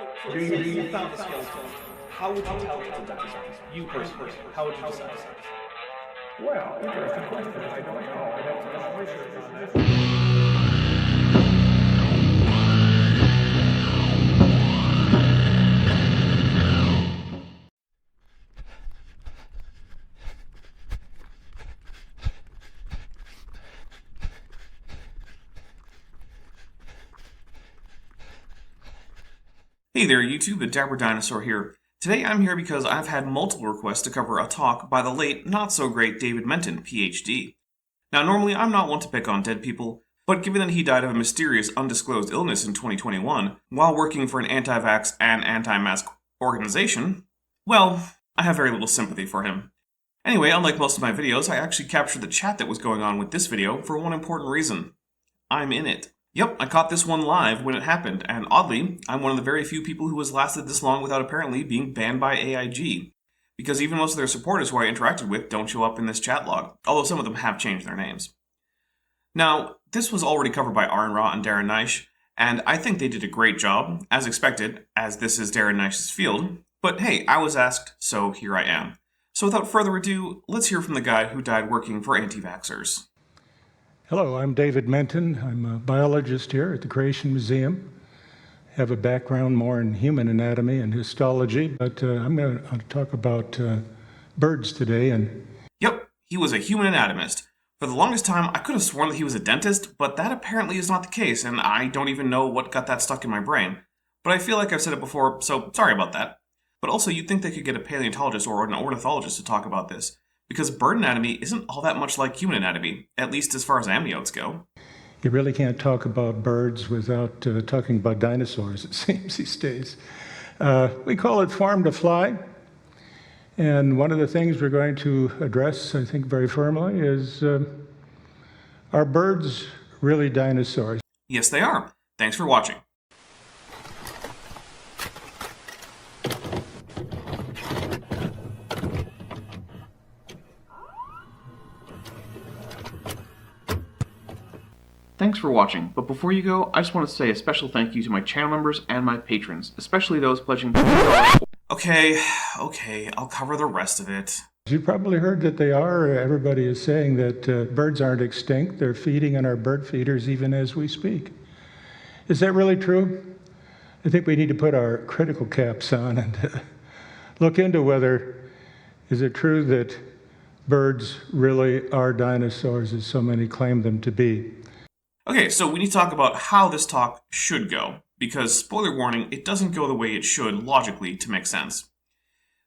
So let's say you found a skeleton. How would you tell it's a dinosaur? You personally, how would you decide? Well, interesting question. I don't know. I'd have to do some research on that. Hey there YouTube, the Dapper Dinosaur here. Today I'm here because I've had multiple requests to cover a talk by the late, not-so-great David Menton, PhD. Now normally I'm not one to pick on dead people, but given that he died of a mysterious, undisclosed illness in 2021, while working for an anti-vax and anti-mask organization, well, I have very little sympathy for him. Anyway, unlike most of my videos, I actually captured the chat that was going on with this video for one important reason. I'm in it. Yep, I caught this one live when it happened, and oddly, I'm one of the very few people who has lasted this long without apparently being banned by AIG. Because even most of their supporters who I interacted with don't show up in this chat log, although some of them have changed their names. Now, this was already covered by Aaron Ra and Darren Neisch, and I think they did a great job, as expected, as this is Darren Neisch's field, but hey, I was asked, so here I am. So without further ado, let's hear from the guy who died working for anti-vaxxers. Hello, I'm David Menton. I'm a biologist here at the Creation Museum. I have a background more in human anatomy and histology, but I'm going to talk about birds today. Yep, he was a human anatomist. For the longest time, I could have sworn that he was a dentist, but that apparently is not the case, and I don't even know what got that stuck in my brain. But I feel like I've said it before, so sorry about that. But also, you'd think they could get a paleontologist or an ornithologist to talk about this, because bird anatomy isn't all that much like human anatomy, at least as far as amniotes go. You really can't talk about birds without talking about dinosaurs, it seems these days. We call it farm to fly, and one of the things we're going to address, I think very firmly, is are birds really dinosaurs? Yes, they are. Thanks for watching. Thanks for watching, but before you go, I just want to say a special thank you to my channel members and my patrons, especially those pledging $2. Okay, I'll cover the rest of it. You probably heard that they are. Everybody is saying that birds aren't extinct. They're feeding on our bird feeders even as we speak. Is that really true? I think we need to put our critical caps on and look into whether, is it true that birds really are dinosaurs as so many claim them to be? Okay, so we need to talk about how this talk should go, because, spoiler warning, it doesn't go the way it should logically to make sense.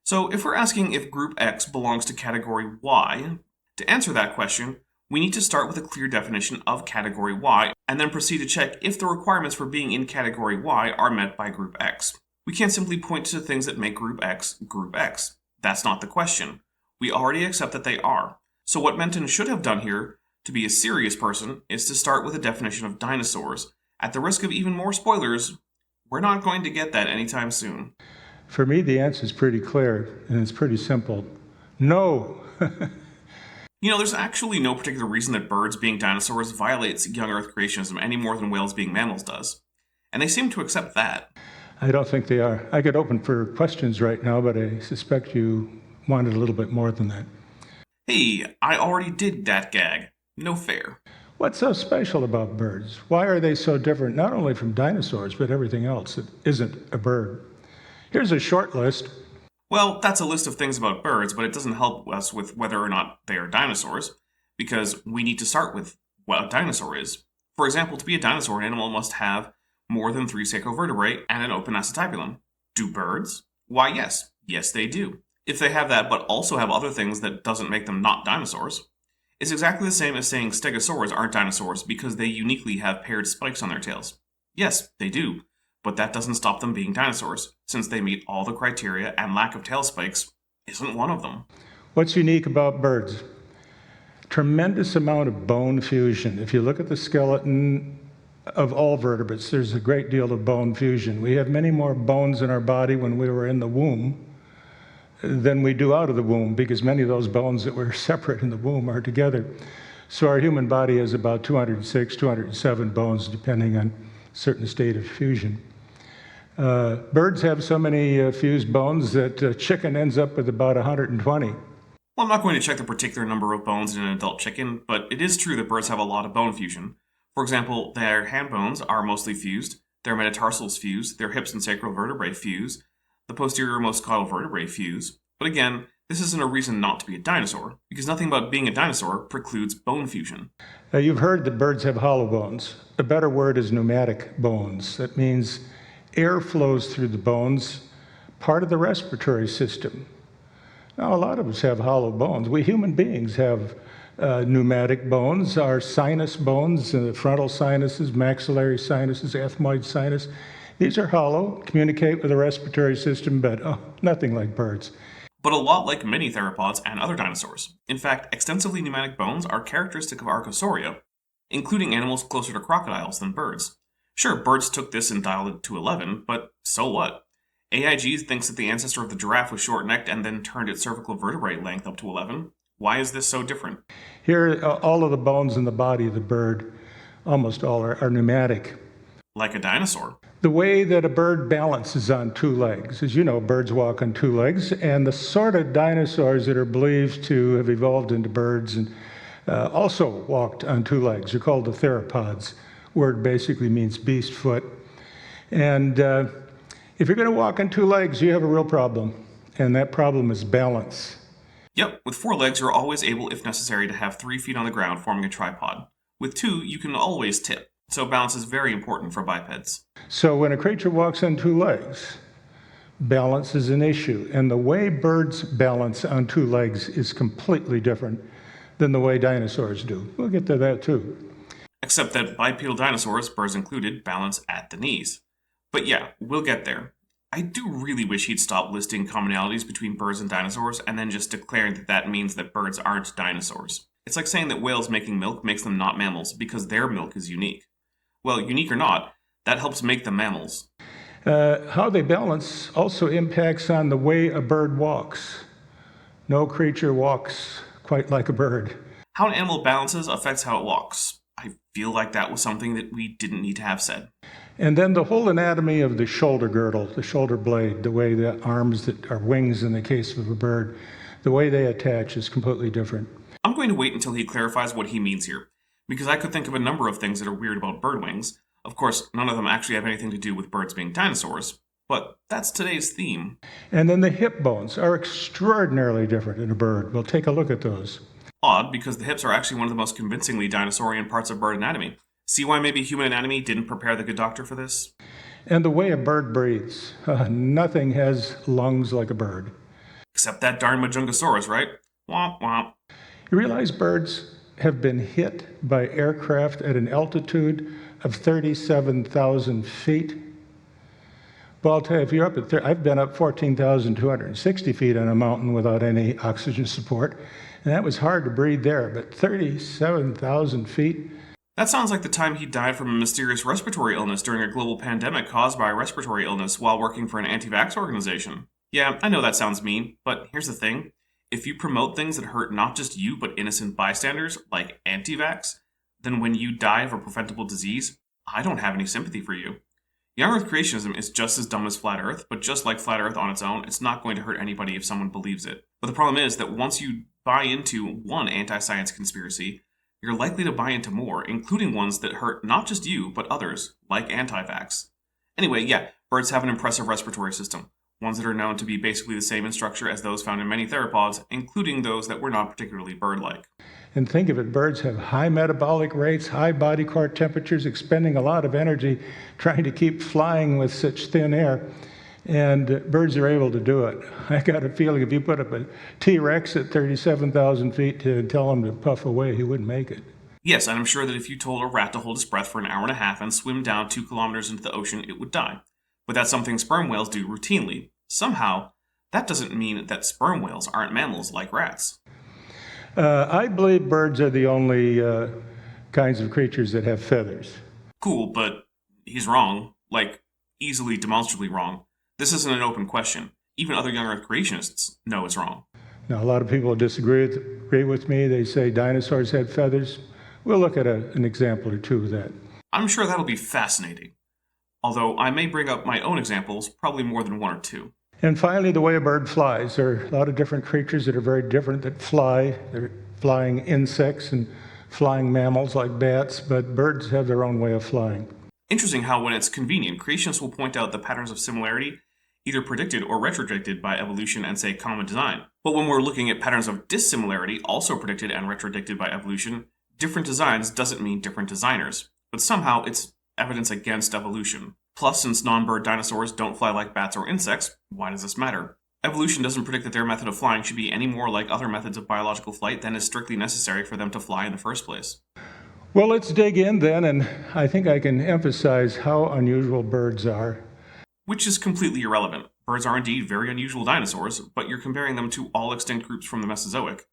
So if we're asking if Group X belongs to Category Y, to answer that question, we need to start with a clear definition of Category Y, and then proceed to check if the requirements for being in Category Y are met by Group X. We can't simply point to things that make Group X Group X. That's not the question. We already accept that they are. So what Menton should have done here, to be a serious person, is to start with a definition of dinosaurs. At the risk of even more spoilers, we're not going to get that anytime soon. For me, the answer is pretty clear, and it's pretty simple. No! You know, there's actually no particular reason that birds being dinosaurs violates young Earth creationism any more than whales being mammals does. And they seem to accept that. I don't think they are. I get open for questions right now, but I suspect you wanted a little bit more than that. Hey, I already did that gag. No fair. What's so special about birds? Why are they so different, not only from dinosaurs, but everything else that isn't a bird? Here's a short list. Well, that's a list of things about birds, but it doesn't help us with whether or not they are dinosaurs, because we need to start with what a dinosaur is. For example, to be a dinosaur, an animal must have more than 3 sacrovertebrae and an open acetybulum. Do birds? Why, yes. Yes, they do. If they have that, but also have other things that doesn't make them not dinosaurs. It's exactly the same as saying stegosaurs aren't dinosaurs because they uniquely have paired spikes on their tails. Yes, they do, but that doesn't stop them being dinosaurs, since they meet all the criteria and lack of tail spikes isn't one of them. What's unique about birds? Tremendous amount of bone fusion. If you look at the skeleton of all vertebrates, there's a great deal of bone fusion. We have many more bones in our body when we were in the womb than we do out of the womb, because many of those bones that were separate in the womb are together. So our human body has about 206, 207 bones, depending on a certain state of fusion. Birds have so many fused bones that a chicken ends up with about 120. Well, I'm not going to check the particular number of bones in an adult chicken, but it is true that birds have a lot of bone fusion. For example, their hand bones are mostly fused, their metatarsals fuse, their hips and sacral vertebrae fuse, the posterior most caudal vertebrae fuse. But again, this isn't a reason not to be a dinosaur, because nothing about being a dinosaur precludes bone fusion. You've heard that birds have hollow bones. A better word is pneumatic bones. That means air flows through the bones, part of the respiratory system. Now, a lot of us have hollow bones. We human beings have pneumatic bones. Our sinus bones, frontal sinuses, maxillary sinuses, ethmoid sinus, these are hollow, communicate with the respiratory system, but nothing like birds. But a lot like many theropods and other dinosaurs. In fact, extensively pneumatic bones are characteristic of Archosauria, including animals closer to crocodiles than birds. Sure, birds took this and dialed it to 11, but so what? AIG thinks that the ancestor of the giraffe was short-necked and then turned its cervical vertebrae length up to 11. Why is this so different? Here, all of the bones in the body of the bird, almost all, are pneumatic. Like a dinosaur. The way that a bird balances on two legs. As you know, birds walk on two legs, and the sort of dinosaurs that are believed to have evolved into birds and also walked on two legs are called the theropods. Word basically means beast foot. And if you're going to walk on two legs, you have a real problem, and that problem is balance. Yep, with 4 legs, you're always able, if necessary, to have 3 feet on the ground, forming a tripod. With 2, you can always tip, so balance is very important for bipeds. So when a creature walks on two legs, balance is an issue, and the way birds balance on two legs is completely different than the way dinosaurs do. We'll get to that too. Except that bipedal dinosaurs, birds included, balance at the knees. But yeah, we'll get there. I do really wish he'd stop listing commonalities between birds and dinosaurs and then just declaring that that means that birds aren't dinosaurs. It's like saying that whales making milk makes them not mammals because their milk is unique. Well, unique or not, that helps make them mammals. How they balance also impacts on the way a bird walks. No creature walks quite like a bird. How an animal balances affects how it walks. I feel like that was something that we didn't need to have said. And then the whole anatomy of the shoulder girdle, the shoulder blade, the way the arms that are wings in the case of a bird, the way they attach is completely different. I'm going to wait until he clarifies what he means here, because I could think of a number of things that are weird about bird wings. Of course, none of them actually have anything to do with birds being dinosaurs, but that's today's theme. And then the hip bones are extraordinarily different in a bird. We'll take a look at those. Odd, because the hips are actually one of the most convincingly dinosaurian parts of bird anatomy. See why maybe human anatomy didn't prepare the good doctor for this? And the way a bird breathes. Nothing has lungs like a bird. Except that darn Majungasaurus, right? Womp womp. You realize birds have been hit by aircraft at an altitude of 37,000 feet? Well, I'll tell you, if you're up at I've been up 14,260 feet on a mountain without any oxygen support, and that was hard to breathe there, but 37,000 feet? That sounds like the time he died from a mysterious respiratory illness during a global pandemic caused by a respiratory illness while working for an anti-vax organization. Yeah, I know that sounds mean, but here's the thing. If you promote things that hurt not just you but innocent bystanders, like anti-vax, then when you die of a preventable disease, I don't have any sympathy for you. Young Earth creationism is just as dumb as Flat Earth, but just like Flat Earth on its own, it's not going to hurt anybody if someone believes it. But the problem is that once you buy into one anti-science conspiracy, you're likely to buy into more, including ones that hurt not just you, but others, like anti-vax. Anyway, yeah, birds have an impressive respiratory system, ones that are known to be basically the same in structure as those found in many theropods, including those that were not particularly bird-like. And think of it, birds have high metabolic rates, high body core temperatures, expending a lot of energy trying to keep flying with such thin air. And birds are able to do it. I got a feeling if you put up a T-Rex at 37,000 feet to tell him to puff away, he wouldn't make it. Yes, and I'm sure that if you told a rat to hold its breath for an hour and a half and swim down 2 kilometers into the ocean, it would die. But that's something sperm whales do routinely. Somehow, that doesn't mean that sperm whales aren't mammals like rats. I believe birds are the only kinds of creatures that have feathers. Cool, but he's wrong. Like, easily demonstrably wrong. This isn't an open question. Even other young Earth creationists know it's wrong. Now, a lot of people disagree with me. They say dinosaurs had feathers. We'll look at an example or two of that. I'm sure that'll be fascinating. although I may bring up my own examples, probably more than one or two. And finally, the way a bird flies. There are a lot of different creatures that are very different that fly. They're flying insects and flying mammals like bats, but birds have their own way of flying. Interesting how when it's convenient, creationists will point out the patterns of similarity either predicted or retrodicted by evolution and say common design. But when we're looking at patterns of dissimilarity, also predicted and retrodicted by evolution, different designs doesn't mean different designers. But somehow it's evidence against evolution. Plus, since non-bird dinosaurs don't fly like bats or insects, why does this matter? Evolution doesn't predict that their method of flying should be any more like other methods of biological flight than is strictly necessary for them to fly in the first place. Well, let's dig in then, and I think I can emphasize how unusual birds are. Which is completely irrelevant. Birds are indeed very unusual dinosaurs, but you're comparing them to all extinct groups from the Mesozoic.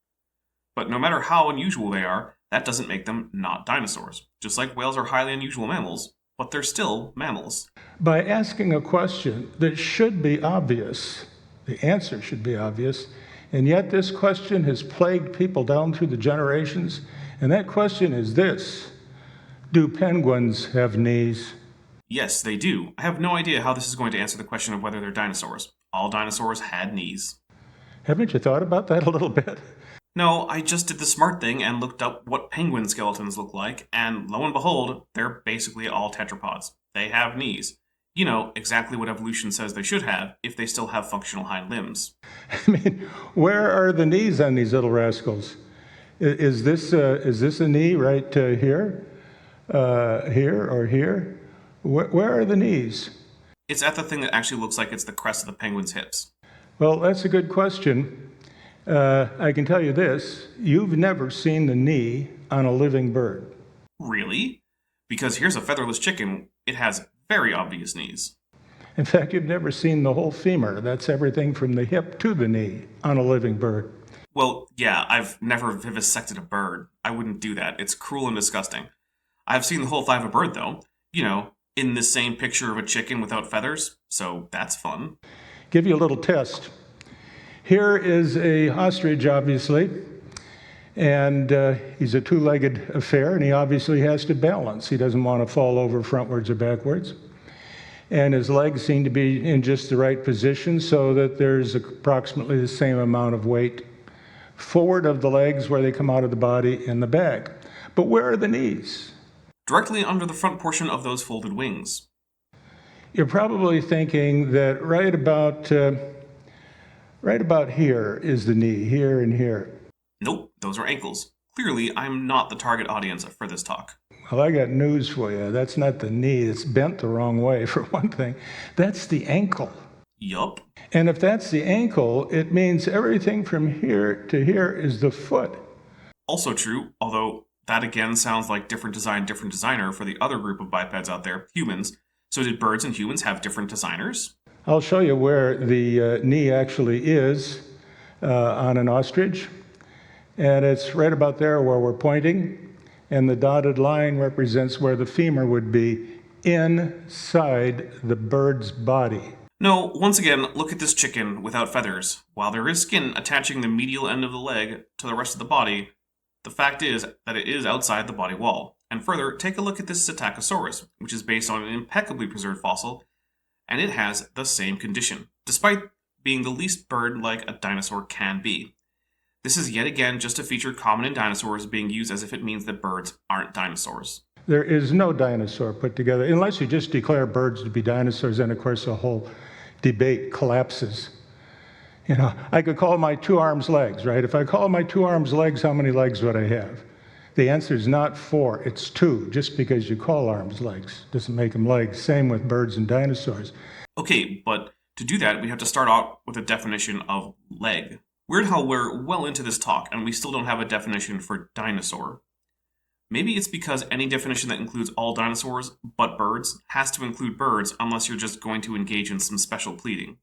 But no matter how unusual they are, that doesn't make them not dinosaurs. Just like whales are highly unusual mammals, but they're still mammals. By asking a question that should be obvious, the answer should be obvious, and yet this question has plagued people down through the generations, and that question is this: do penguins have knees? Yes, they do. I have no idea how this is going to answer the question of whether they're dinosaurs. All dinosaurs had knees. Haven't you thought about that a little bit? No, I just did the smart thing and looked up what penguin skeletons look like, and lo and behold, they're basically all tetrapods. They have knees. You know, exactly what evolution says they should have if they still have functional hind limbs. I mean, where are the knees on these little rascals? Is this a knee right here? Here or here? Where are the knees? It's at the thing that actually looks like it's the crest of the penguin's hips. Well, that's a good question. I can tell you this: you've never seen the knee on a living bird. Really? Because here's a featherless chicken. It has very obvious knees. In fact, you've never seen the whole femur. That's everything from the hip to the knee on a living bird. Well, yeah, I've never vivisected a bird. I wouldn't do that. It's cruel and disgusting. I've seen the whole thigh of a bird, though. You know, in the same picture of a chicken without feathers, so that's fun. Give you a little test. Here is a ostrich, obviously, and he's a two-legged affair, and he obviously has to balance. He doesn't want to fall over frontwards or backwards. And his legs seem to be in just the right position so that there's approximately the same amount of weight forward of the legs where they come out of the body in the back. But where are the knees? Directly under the front portion of those folded wings. You're probably thinking that right about here is the knee, here and here. Nope, those are ankles. Clearly, I'm not the target audience for this talk. Well, I got news for you. That's not the knee. It's bent the wrong way, for one thing. That's the ankle. Yup. And if that's the ankle, it means everything from here to here is the foot. Also true, although that again sounds like different design, different designer for the other group of bipeds out there, humans. So did birds and humans have different designers? I'll show you where the knee actually is on an ostrich. And it's right about there where we're pointing. And the dotted line represents where the femur would be inside the bird's body. No, once again, look at this chicken without feathers. While there is skin attaching the medial end of the leg to the rest of the body, the fact is that it is outside the body wall. And further, take a look at this Psittacosaurus, which is based on an impeccably preserved fossil, and it has the same condition, despite being the least bird-like a dinosaur can be. This is yet again just a feature common in dinosaurs being used as if it means that birds aren't dinosaurs. There is no dinosaur put together, unless you just declare birds to be dinosaurs, and of course the whole debate collapses. You know, I could call my two arms legs, right? If I call my two arms legs, how many legs would I have? The answer is not 4, it's 2. Just because you call arms legs doesn't make them legs. Same with birds and dinosaurs. Okay, but to do that, we have to start out with a definition of leg. Weird how we're well into this talk and we still don't have a definition for dinosaur. Maybe it's because any definition that includes all dinosaurs but birds has to include birds unless you're just going to engage in some special pleading.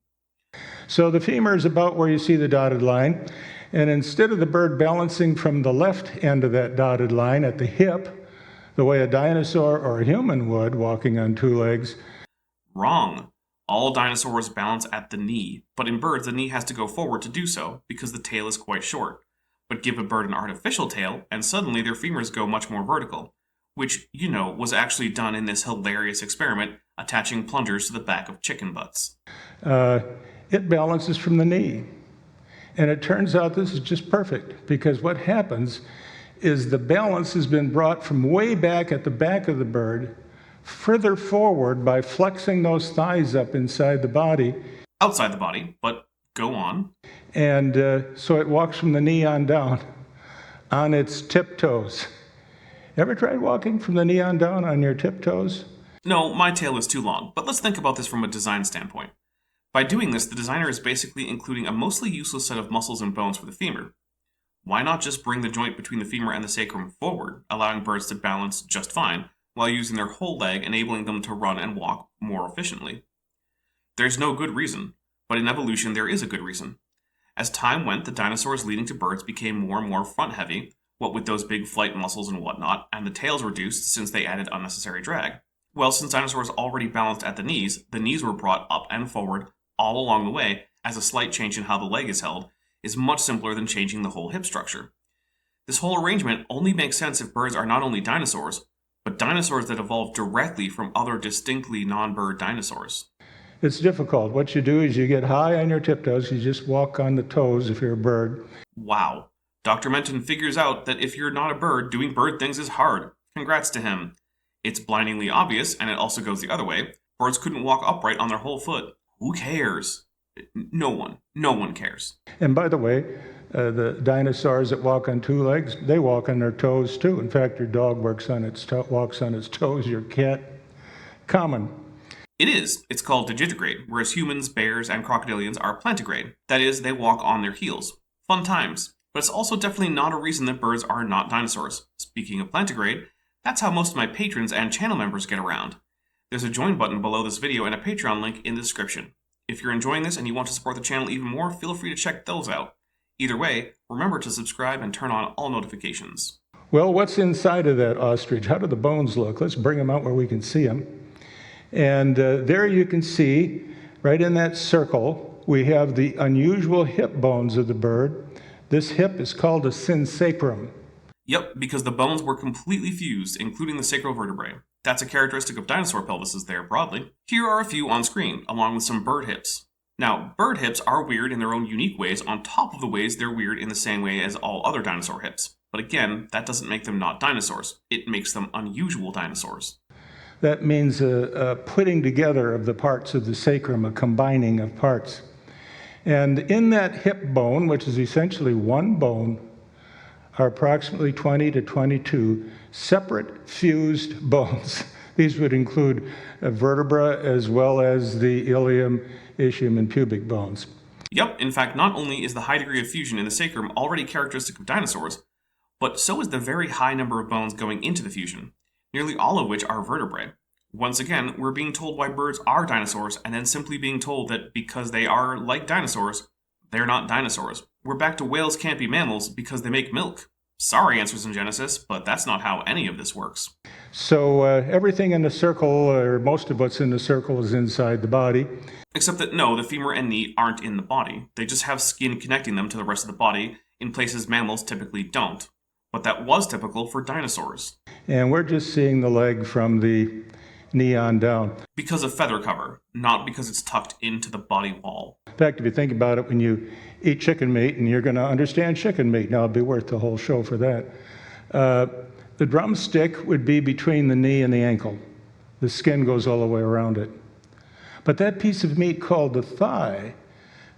So the femur is about where you see the dotted line, and instead of the bird balancing from the left end of that dotted line at the hip, the way a dinosaur or a human would, walking on two legs. Wrong. All dinosaurs balance at the knee, but in birds the knee has to go forward to do so because the tail is quite short. But give a bird an artificial tail, and suddenly their femurs go much more vertical, which, was actually done in this hilarious experiment attaching plungers to the back of chicken butts. It balances from the knee. And it turns out this is just perfect, because what happens is the balance has been brought from way back at the back of the bird further forward by flexing those thighs up inside the body. Outside the body, but go on. And so it walks from the knee on down on its tiptoes. Ever tried walking from the knee on down on your tiptoes? No, my tail is too long, but let's think about this from a design standpoint. By doing this, the designer is basically including a mostly useless set of muscles and bones for the femur. Why not just bring the joint between the femur and the sacrum forward, allowing birds to balance just fine, while using their whole leg, enabling them to run and walk more efficiently? There's no good reason, but in evolution there is a good reason. As time went, the dinosaurs leading to birds became more and more front-heavy, what with those big flight muscles and whatnot, and the tails reduced since they added unnecessary drag. Well, since dinosaurs already balanced at the knees were brought up and forward all along the way, as a slight change in how the leg is held is much simpler than changing the whole hip structure. This whole arrangement only makes sense if birds are not only dinosaurs, but dinosaurs that evolved directly from other distinctly non-bird dinosaurs. It's difficult. What you do is you get high on your tiptoes, you just walk on the toes if you're a bird. Wow. Dr. Menton figures out that if you're not a bird, doing bird things is hard. Congrats to him. It's blindingly obvious, and it also goes the other way. Birds couldn't walk upright on their whole foot. Who cares? No one cares. And by the way, the dinosaurs that walk on two legs, they walk on their toes too. In fact, your dog walks on its toes, your cat. Common. It is. It's called digitigrade, whereas humans, bears, and crocodilians are plantigrade. That is, they walk on their heels. Fun times. But it's also definitely not a reason that birds are not dinosaurs. Speaking of plantigrade, that's how most of my patrons and channel members get around. There's a join button below this video and a Patreon link in the description. If you're enjoying this and you want to support the channel even more, feel free to check those out. Either way, remember to subscribe and turn on all notifications. Well, what's inside of that ostrich? How do the bones look? Let's bring them out where we can see them. And there you can see, right in that circle, we have the unusual hip bones of the bird. This hip is called a synsacrum. Yep, because the bones were completely fused, including the sacral vertebrae. That's a characteristic of dinosaur pelvises there broadly. Here are a few on screen, along with some bird hips. Now, bird hips are weird in their own unique ways on top of the ways they're weird in the same way as all other dinosaur hips. But again, that doesn't make them not dinosaurs. It makes them unusual dinosaurs. That means a putting together of the parts of the sacrum, a combining of parts. And in that hip bone, which is essentially one bone, are approximately 20 to 22 separate fused bones. These would include a vertebra as well as the ilium, ischium, and pubic bones. Yep, in fact, not only is the high degree of fusion in the sacrum already characteristic of dinosaurs, but so is the very high number of bones going into the fusion, nearly all of which are vertebrae. Once again, we're being told why birds are dinosaurs, and then simply being told that because they are like dinosaurs, they're not dinosaurs. We're back to whales can't be mammals because they make milk. Sorry, Answers in Genesis, but that's not how any of this works. So everything in the circle, or most of what's in the circle, is inside the body. Except that no, the femur and knee aren't in the body. They just have skin connecting them to the rest of the body in places mammals typically don't. But that was typical for dinosaurs. And we're just seeing the leg from the knee on down. Because of feather cover, not because it's tucked into the body wall. In fact, if you think about it, when you eat chicken meat, and you're going to understand chicken meat, now it'd be worth the whole show for that. The drumstick would be between the knee and the ankle. The skin goes all the way around it. But that piece of meat called the thigh,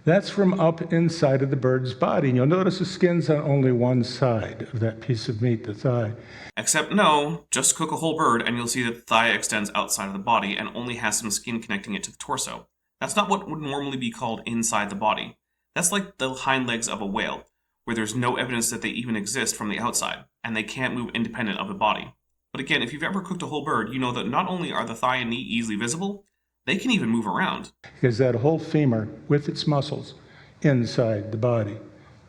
that's from up inside of the bird's body. And you'll notice the skin's on only one side of that piece of meat, the thigh. Except no, just cook a whole bird and you'll see that the thigh extends outside of the body and only has some skin connecting it to the torso. That's not what would normally be called inside the body. That's like the hind legs of a whale, where there's no evidence that they even exist from the outside, and they can't move independent of the body. But again, if you've ever cooked a whole bird, you know that not only are the thigh and knee easily visible, they can even move around. Because that whole femur, with its muscles, inside the body.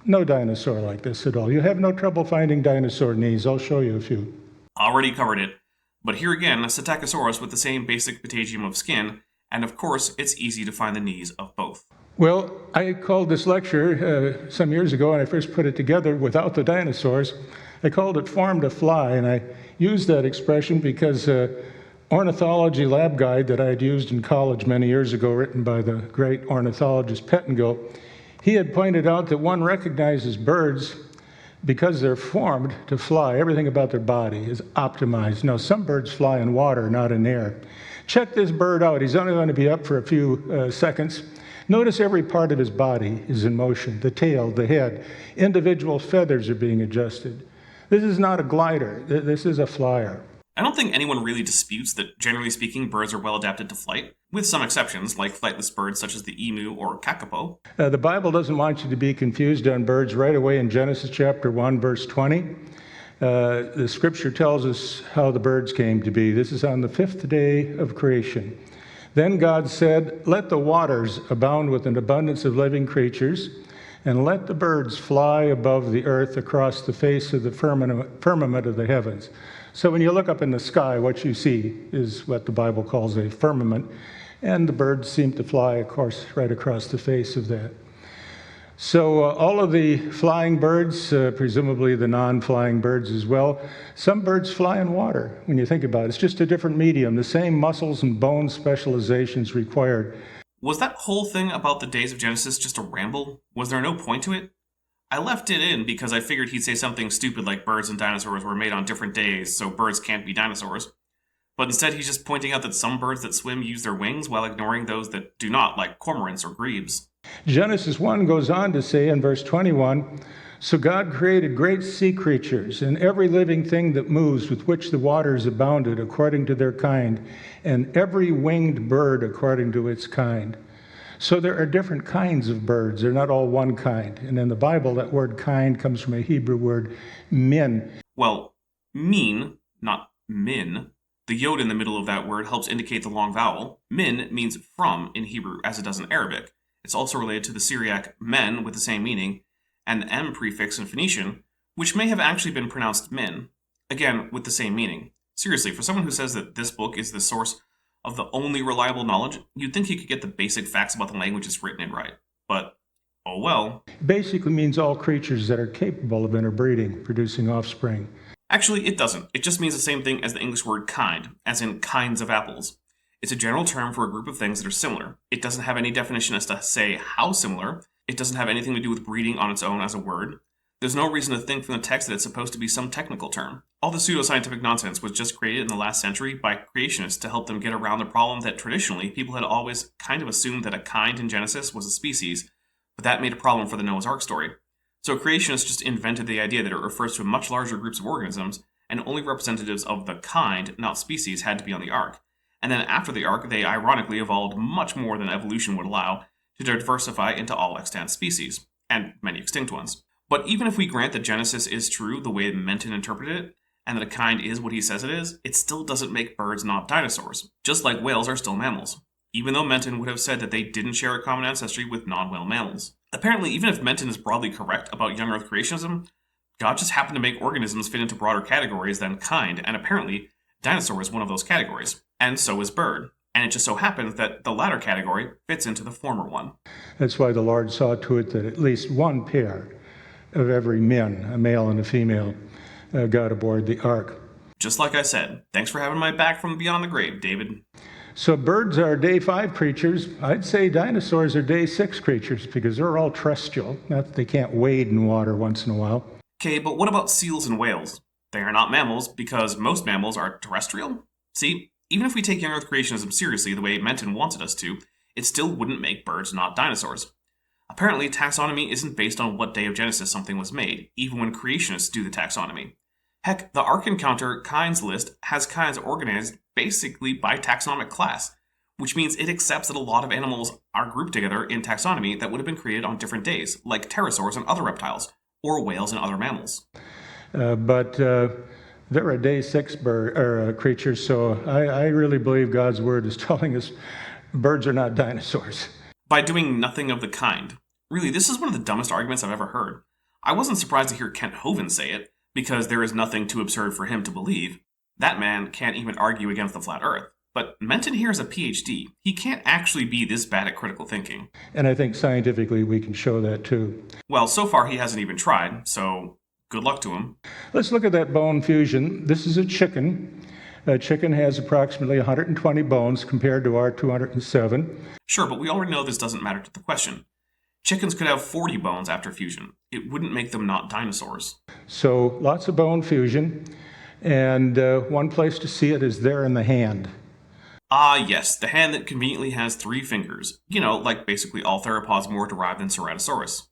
No dinosaur like this at all. You have no trouble finding dinosaur knees. I'll show you a few. Already covered it. But here again, a Psittacosaurus with the same basic patagium of skin, and of course, it's easy to find the knees of both. Well, I called this lecture some years ago, and I first put it together without the dinosaurs. I called it form to fly, and I used that expression because ornithology lab guide that I had used in college many years ago, written by the great ornithologist Pettingill, he had pointed out that one recognizes birds because they're formed to fly. Everything about their body is optimized. Now, some birds fly in water, not in air. Check this bird out. He's only going to be up for a few seconds. Notice every part of his body is in motion. The tail, the head, individual feathers are being adjusted. This is not a glider. This is a flyer. I don't think anyone really disputes that, generally speaking, birds are well adapted to flight, with some exceptions, like flightless birds such as the emu or kakapo. The Bible doesn't want you to be confused on birds right away in Genesis chapter 1, verse 20. The scripture tells us how the birds came to be. This is on the 5th day of creation. Then God said, "Let the waters abound with an abundance of living creatures, and let the birds fly above the earth across the face of the firmament of the heavens." So when you look up in the sky, what you see is what the Bible calls a firmament, and the birds seem to fly, of course, right across the face of that. So all of the flying birds, presumably the non-flying birds as well, some birds fly in water, when you think about it. It's just a different medium, the same muscles and bone specializations required. Was that whole thing about the days of Genesis just a ramble? Was there no point to it? I left it in because I figured he'd say something stupid like birds and dinosaurs were made on different days, so birds can't be dinosaurs. But instead he's just pointing out that some birds that swim use their wings while ignoring those that do not, like cormorants or grebes. Genesis 1 goes on to say in verse 21, "So God created great sea creatures and every living thing that moves with which the waters abounded according to their kind, and every winged bird according to its kind." So there are different kinds of birds. They're not all one kind. And in the Bible, that word kind comes from a Hebrew word, min. Well, mean, not min. The yod in the middle of that word helps indicate the long vowel. Min means from in Hebrew, as it does in Arabic. It's also related to the Syriac men with the same meaning, and the M prefix in Phoenician, which may have actually been pronounced min, again with the same meaning. Seriously, for someone who says that this book is the source of the only reliable knowledge, you'd think he could get the basic facts about the language it's written in right. But, oh well. Basically means all creatures that are capable of interbreeding, producing offspring. Actually, it doesn't. It just means the same thing as the English word kind, as in kinds of apples. It's a general term for a group of things that are similar. It doesn't have any definition as to say how similar. It doesn't have anything to do with breeding on its own as a word. There's no reason to think from the text that it's supposed to be some technical term. All the pseudoscientific nonsense was just created in the last century by creationists to help them get around the problem that traditionally people had always kind of assumed that a kind in Genesis was a species, but that made a problem for the Noah's Ark story. So creationists just invented the idea that it refers to much larger groups of organisms, and only representatives of the kind, not species, had to be on the ark. And then after the ark, they ironically evolved much more than evolution would allow to diversify into all extant species, and many extinct ones. But even if we grant that Genesis is true the way Menton interpreted it, and that a kind is what he says it still doesn't make birds not dinosaurs, just like whales are still mammals, even though Menton would have said that they didn't share a common ancestry with non-whale mammals. Apparently, even if Menton is broadly correct about young Earth creationism, God just happened to make organisms fit into broader categories than kind, and apparently, dinosaur is one of those categories, and so is bird. And it just so happens that the latter category fits into the former one. That's why the Lord saw to it that at least one pair of every men, a male and a female, got aboard the ark. Just like I said, thanks for having my back from beyond the grave, David. So birds are day 5 creatures. I'd say dinosaurs are day 6 creatures because they're all terrestrial. Not that they can't wade in water once in a while. Okay, but what about seals and whales? They are not mammals because most mammals are terrestrial? See, even if we take young Earth creationism seriously the way Menton wanted us to, it still wouldn't make birds not dinosaurs. Apparently, taxonomy isn't based on what day of Genesis something was made, even when creationists do the taxonomy. Heck, the Ark Encounter kinds list has kinds organized basically by taxonomic class, which means it accepts that a lot of animals are grouped together in taxonomy that would have been created on different days, like pterosaurs and other reptiles, or whales and other mammals. But they're a day 6 creature, so I really believe God's word is telling us birds are not dinosaurs. By doing nothing of the kind. Really, this is one of the dumbest arguments I've ever heard. I wasn't surprised to hear Kent Hovind say it, because there is nothing too absurd for him to believe. That man can't even argue against the flat earth. But Menton here is a PhD. He can't actually be this bad at critical thinking. And I think scientifically we can show that too. Well, so far he hasn't even tried, so good luck to him. Let's look at that bone fusion. This is a chicken. A chicken has approximately 120 bones compared to our 207. Sure, but we already know this doesn't matter to the question. Chickens could have 40 bones after fusion. It wouldn't make them not dinosaurs. So lots of bone fusion, and one place to see it is there in the hand. Ah, yes, the hand that conveniently has 3 fingers. You know, like basically all theropods more derived than Ceratosaurus.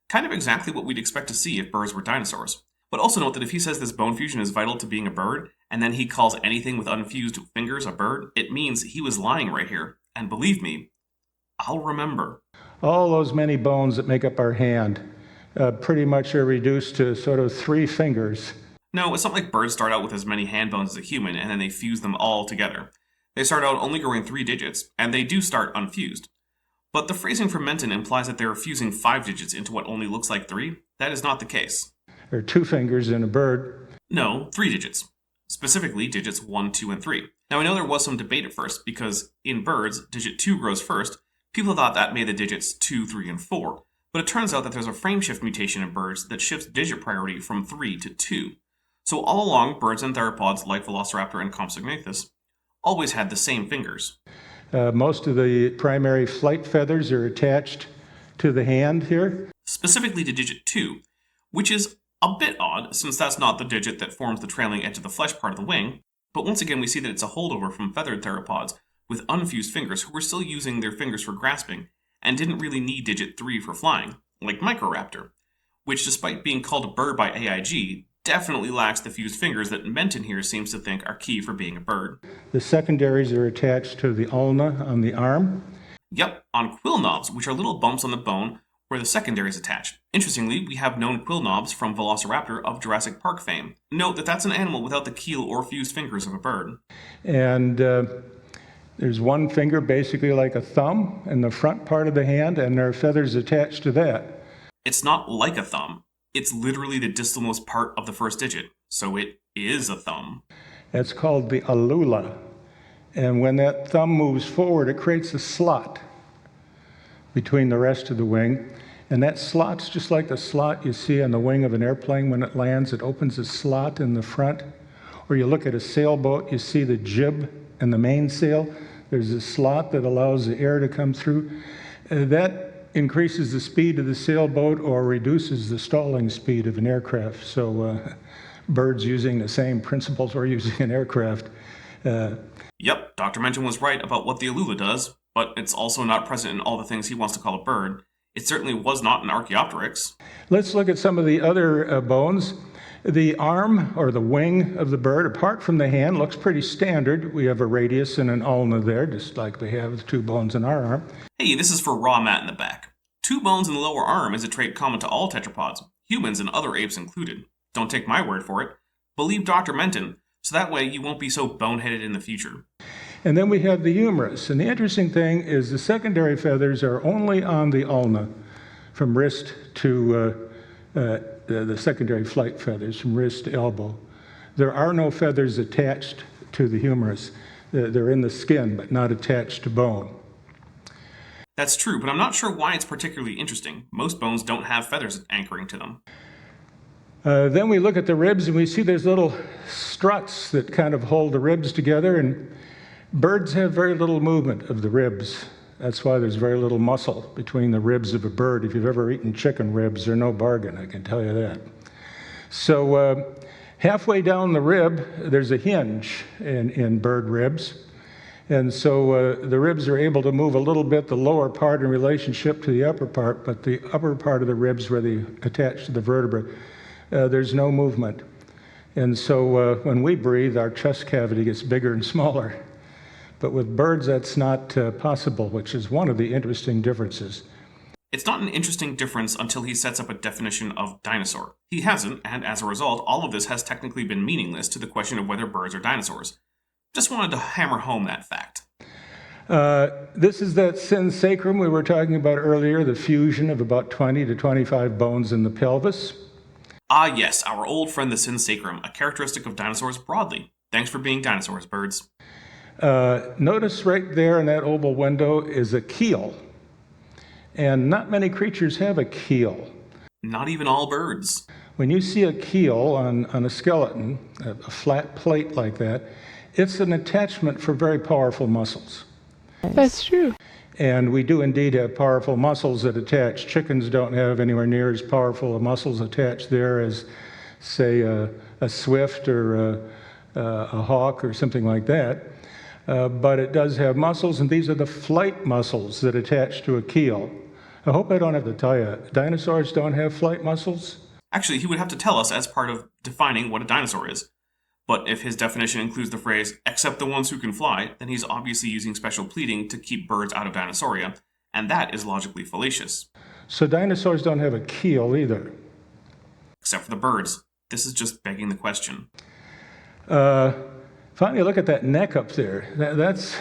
Kind of exactly what we'd expect to see if birds were dinosaurs. But also note that if he says this bone fusion is vital to being a bird, and then he calls anything with unfused fingers a bird, it means he was lying right here. And believe me, I'll remember. All those many bones that make up our hand pretty much are reduced to sort of 3 fingers. No, it's not like birds start out with as many hand bones as a human and then they fuse them all together. They start out only growing 3 digits, and they do start unfused. But the phrasing from Menton implies that they're fusing 5 digits into what only looks like 3. That is not the case. There are 2 fingers in a bird. No, 3 digits. Specifically, digits 1, 2, and 3. Now, I know there was some debate at first, because in birds, digit 2 grows first. People thought that made the digits 2, 3, and 4. But it turns out that there's a frameshift mutation in birds that shifts digit priority from 3 to 2. So all along, birds and theropods, like Velociraptor and Compsognathus, always had the same fingers. Most of the primary flight feathers are attached to the hand here. Specifically to digit 2, which is a bit odd, since that's not the digit that forms the trailing edge of the flesh part of the wing, but once again we see that it's a holdover from feathered theropods with unfused fingers who were still using their fingers for grasping and didn't really need digit 3 for flying, like Microraptor, which despite being called a bird by AIG, definitely lacks the fused fingers that Menton here seems to think are key for being a bird. The secondaries are attached to the ulna on the arm. Yep, on quill knobs, which are little bumps on the bone where the secondaries attach. Interestingly, we have known quill knobs from Velociraptor of Jurassic Park fame. Note that that's an animal without the keel or fused fingers of a bird. And there's one finger basically like a thumb in the front part of the hand, and there are feathers attached to that. It's not like a thumb. It's literally the distalmost part of the first digit, so it is a thumb. That's called the allula. And when that thumb moves forward, it creates a slot between the rest of the wing. And that slot's just like the slot you see on the wing of an airplane when it lands. It opens a slot in the front. Or you look at a sailboat, you see the jib and the mainsail. There's a slot that allows the air to come through. That increases the speed of the sailboat or reduces the stalling speed of an aircraft. So birds using the same principles we're using in aircraft. Yep, Dr. Menton was right about what the allula does, but it's also not present in all the things he wants to call a bird. It certainly was not an Archaeopteryx. Let's look at some of the other bones. The arm or the wing of the bird, apart from the hand, looks pretty standard. We have a radius and an ulna there, just like we have the 2 bones in our arm. Hey, this is for raw mat in the back. 2 bones in the lower arm is a trait common to all tetrapods, humans and other apes included. Don't take my word for it. Believe Dr. Menton, so that way you won't be so boneheaded in the future. And then we have the humerus. And the interesting thing is the secondary feathers are only on the ulna, from wrist to the secondary flight feathers, from wrist to elbow. There are no feathers attached to the humerus. They're in the skin, but not attached to bone. That's true, but I'm not sure why it's particularly interesting. Most bones don't have feathers anchoring to them. Then we look at the ribs and we see there's little struts that kind of hold the ribs together, and birds have very little movement of the ribs. That's why there's very little muscle between the ribs of a bird. If you've ever eaten chicken ribs, they're no bargain, I can tell you that. So halfway down the rib, there's a hinge in bird ribs. And so the ribs are able to move a little bit, the lower part in relationship to the upper part, but the upper part of the ribs where they attach to the vertebra, there's no movement. And so when we breathe, our chest cavity gets bigger and smaller. But with birds, that's not possible, which is one of the interesting differences. It's not an interesting difference until he sets up a definition of dinosaur. He hasn't, and as a result, all of this has technically been meaningless to the question of whether birds are dinosaurs. Just wanted to hammer home that fact. This is that synsacrum we were talking about earlier, the fusion of about 20 to 25 bones in the pelvis. Ah yes, our old friend the synsacrum, a characteristic of dinosaurs broadly. Thanks for being dinosaurs, birds. Notice right there in that oval window is a keel. And not many creatures have a keel. Not even all birds. When you see a keel on a skeleton, a flat plate like that, it's an attachment for very powerful muscles. That's true. And we do indeed have powerful muscles that attach. Chickens don't have anywhere near as powerful of muscles attached there as, say, a swift or a hawk or something like that. But it does have muscles, and these are the flight muscles that attach to a keel. I hope I don't have to tell you, dinosaurs don't have flight muscles? Actually, he would have to tell us as part of defining what a dinosaur is. But if his definition includes the phrase, except the ones who can fly, then he's obviously using special pleading to keep birds out of Dinosauria, and that is logically fallacious. So dinosaurs don't have a keel either? Except for the birds. This is just begging the question. Finally, look at that neck up there. That's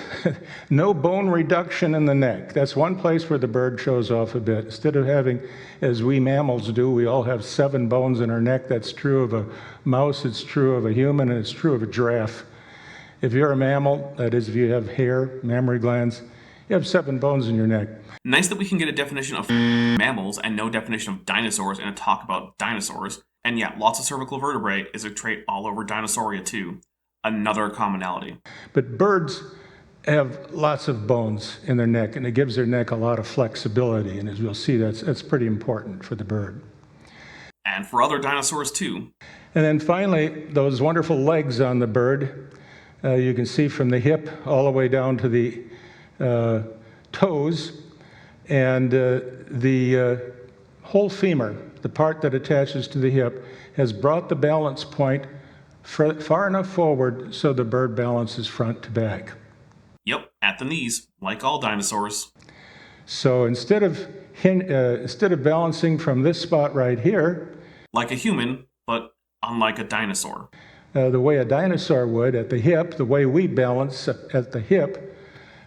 no bone reduction in the neck. That's one place where the bird shows off a bit. Instead of having, as we mammals do, we all have 7 bones in our neck. That's true of a mouse, it's true of a human, and it's true of a giraffe. If you're a mammal, that is, if you have hair, mammary glands, you have 7 bones in your neck. Nice that we can get a definition of mammals and no definition of dinosaurs in a talk about dinosaurs. And yeah, lots of cervical vertebrae is a trait all over Dinosauria too. Another commonality. But birds have lots of bones in their neck, and it gives their neck a lot of flexibility. And as we'll see, that's pretty important for the bird. And for other dinosaurs too. And then finally, those wonderful legs on the bird. You can see from the hip all the way down to the toes. And the whole femur, the part that attaches to the hip, has brought the balance point far enough forward so the bird balances front to back. Yep, at the knees, like all dinosaurs. So instead of balancing from this spot right here, like a human, but unlike a dinosaur. The way a dinosaur would at the hip, the way we balance at the hip,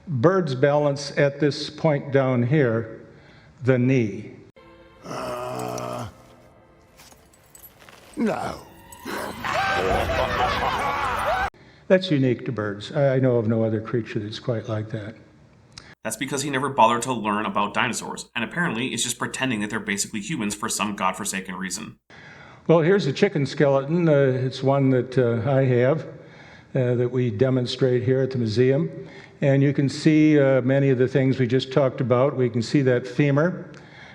birds balance at this point down here, the knee. No. That's unique to birds. I know of no other creature that's quite like that. That's because he never bothered to learn about dinosaurs, and apparently is just pretending that they're basically humans for some godforsaken reason. Well, here's a chicken skeleton. It's one that I have, that we demonstrate here at the museum. And you can see many of the things we just talked about. We can see that femur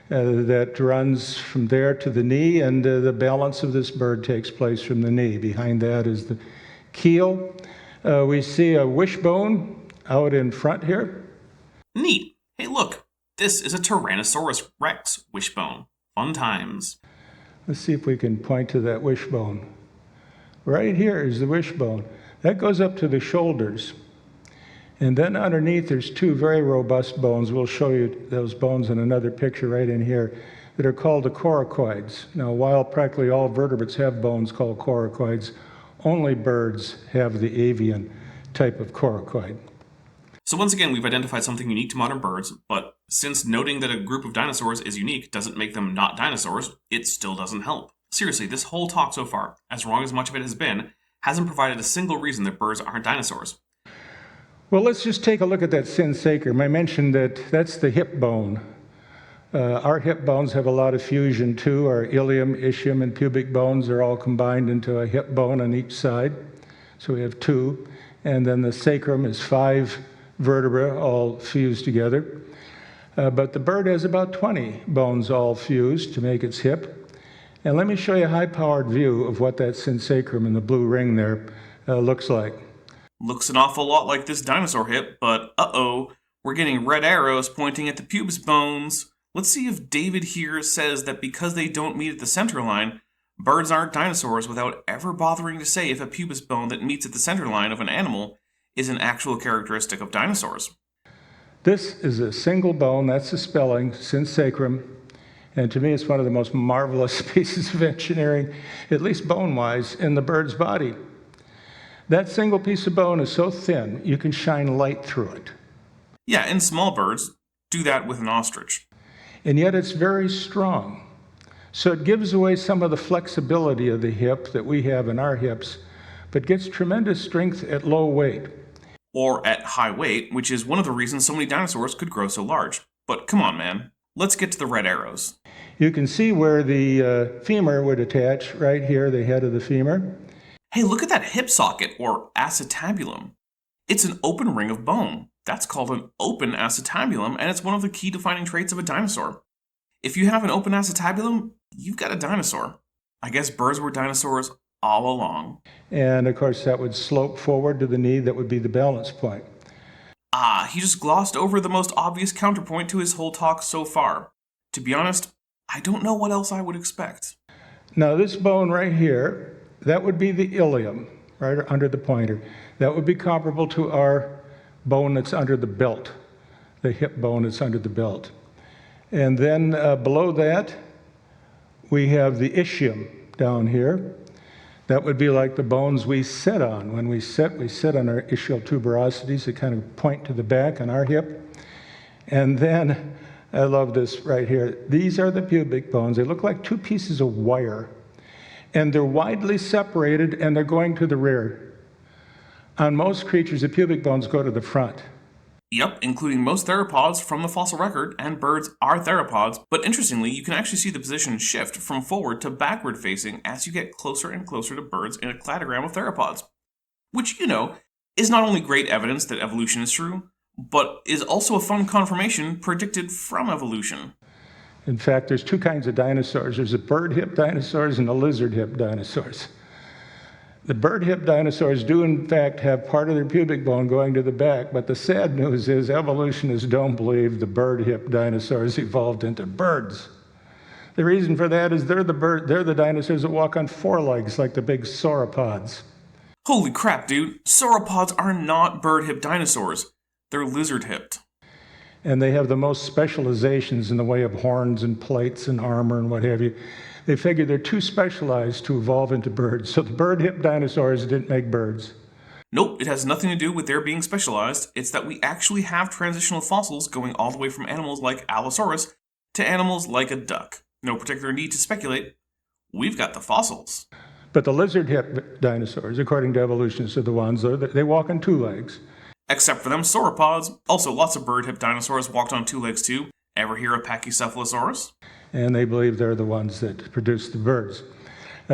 that runs from there to the knee, and the balance of this bird takes place from the knee. Behind that is the keel. We see a wishbone out in front here. Neat. Hey, look. This is a Tyrannosaurus Rex wishbone. Fun times. Let's see if we can point to that wishbone. Right here is the wishbone. That goes up to the shoulders. And then underneath, there's 2 very robust bones. We'll show you those bones in another picture right in here that are called the coracoids. Now, while practically all vertebrates have bones called coracoids, only birds have the avian type of coracoid. So once again, we've identified something unique to modern birds, but since noting that a group of dinosaurs is unique doesn't make them not dinosaurs, it still doesn't help. Seriously, this whole talk so far, as wrong as much of it has been, hasn't provided a single reason that birds aren't dinosaurs. Well, let's just take a look at that synsacrum. I mentioned that that's the hip bone. Our hip bones have a lot of fusion too. Our ilium, ischium, and pubic bones are all combined into a hip bone on each side. So we have 2. And then the sacrum is 5 vertebrae all fused together. But the bird has about 20 bones all fused to make its hip. And let me show you a high-powered view of what that synsacrum in the blue ring there looks like. Looks an awful lot like this dinosaur hip, but uh-oh, we're getting red arrows pointing at the pubis bones. Let's see if David here says that because they don't meet at the center line, birds aren't dinosaurs without ever bothering to say if a pubis bone that meets at the center line of an animal is an actual characteristic of dinosaurs. This is a single bone, that's the spelling, synsacrum, and to me it's one of the most marvelous pieces of engineering, at least bone-wise, in the bird's body. That single piece of bone is so thin, you can shine light through it. Yeah, and small birds do that with an ostrich. And yet it's very strong. So it gives away some of the flexibility of the hip that we have in our hips, but gets tremendous strength at low weight. Or at high weight, which is one of the reasons so many dinosaurs could grow so large. But come on, man. Let's get to the red arrows. You can see where the femur would attach right here, the head of the femur. Hey, look at that hip socket, or acetabulum. It's an open ring of bone. That's called an open acetabulum, and it's one of the key defining traits of a dinosaur. If you have an open acetabulum, you've got a dinosaur. I guess birds were dinosaurs all along. And of course, that would slope forward to the knee. That would be the balance point. He just glossed over the most obvious counterpoint to his whole talk so far. To be honest, I don't know what else I would expect. Now, this bone right here, that would be the ilium, right under the pointer. That would be comparable to our bone that's under the belt, the hip bone that's under the belt. And then below that, we have the ischium down here. That would be like the bones we sit on. When we sit on our ischial tuberosities that kind of point to the back on our hip. And then, I love this right here. These are the pubic bones. They look like two pieces of wire. And they're widely separated, and they're going to the rear. On most creatures, the pubic bones go to the front. Yep, including most theropods from the fossil record, and birds are theropods, but interestingly, you can actually see the position shift from forward to backward facing as you get closer and closer to birds in a cladogram of theropods. Which, is not only great evidence that evolution is true, but is also a fun confirmation predicted from evolution. In fact, there's two kinds of dinosaurs. There's the bird hip dinosaurs and the lizard hip dinosaurs. The bird hip dinosaurs do, in fact, have part of their pubic bone going to the back, but the sad news is evolutionists don't believe the bird hip dinosaurs evolved into birds. The reason for that is they're the dinosaurs that walk on four legs like the big sauropods. Holy crap, dude. Sauropods are not bird hip dinosaurs. They're lizard hipped. And they have the most specializations in the way of horns and plates and armor and what have you. They figure they're too specialized to evolve into birds. So the bird hip dinosaurs didn't make birds. Nope, it has nothing to do with their being specialized. It's that we actually have transitional fossils going all the way from animals like Allosaurus to animals like a duck. No particular need to speculate. We've got the fossils. But the lizard hip dinosaurs, according to evolutionists, are the ones that they walk on two legs. Except for them sauropods. Also, lots of bird hip dinosaurs walked on two legs too. Ever hear of Pachycephalosaurus? And they believe they're the ones that produce the birds.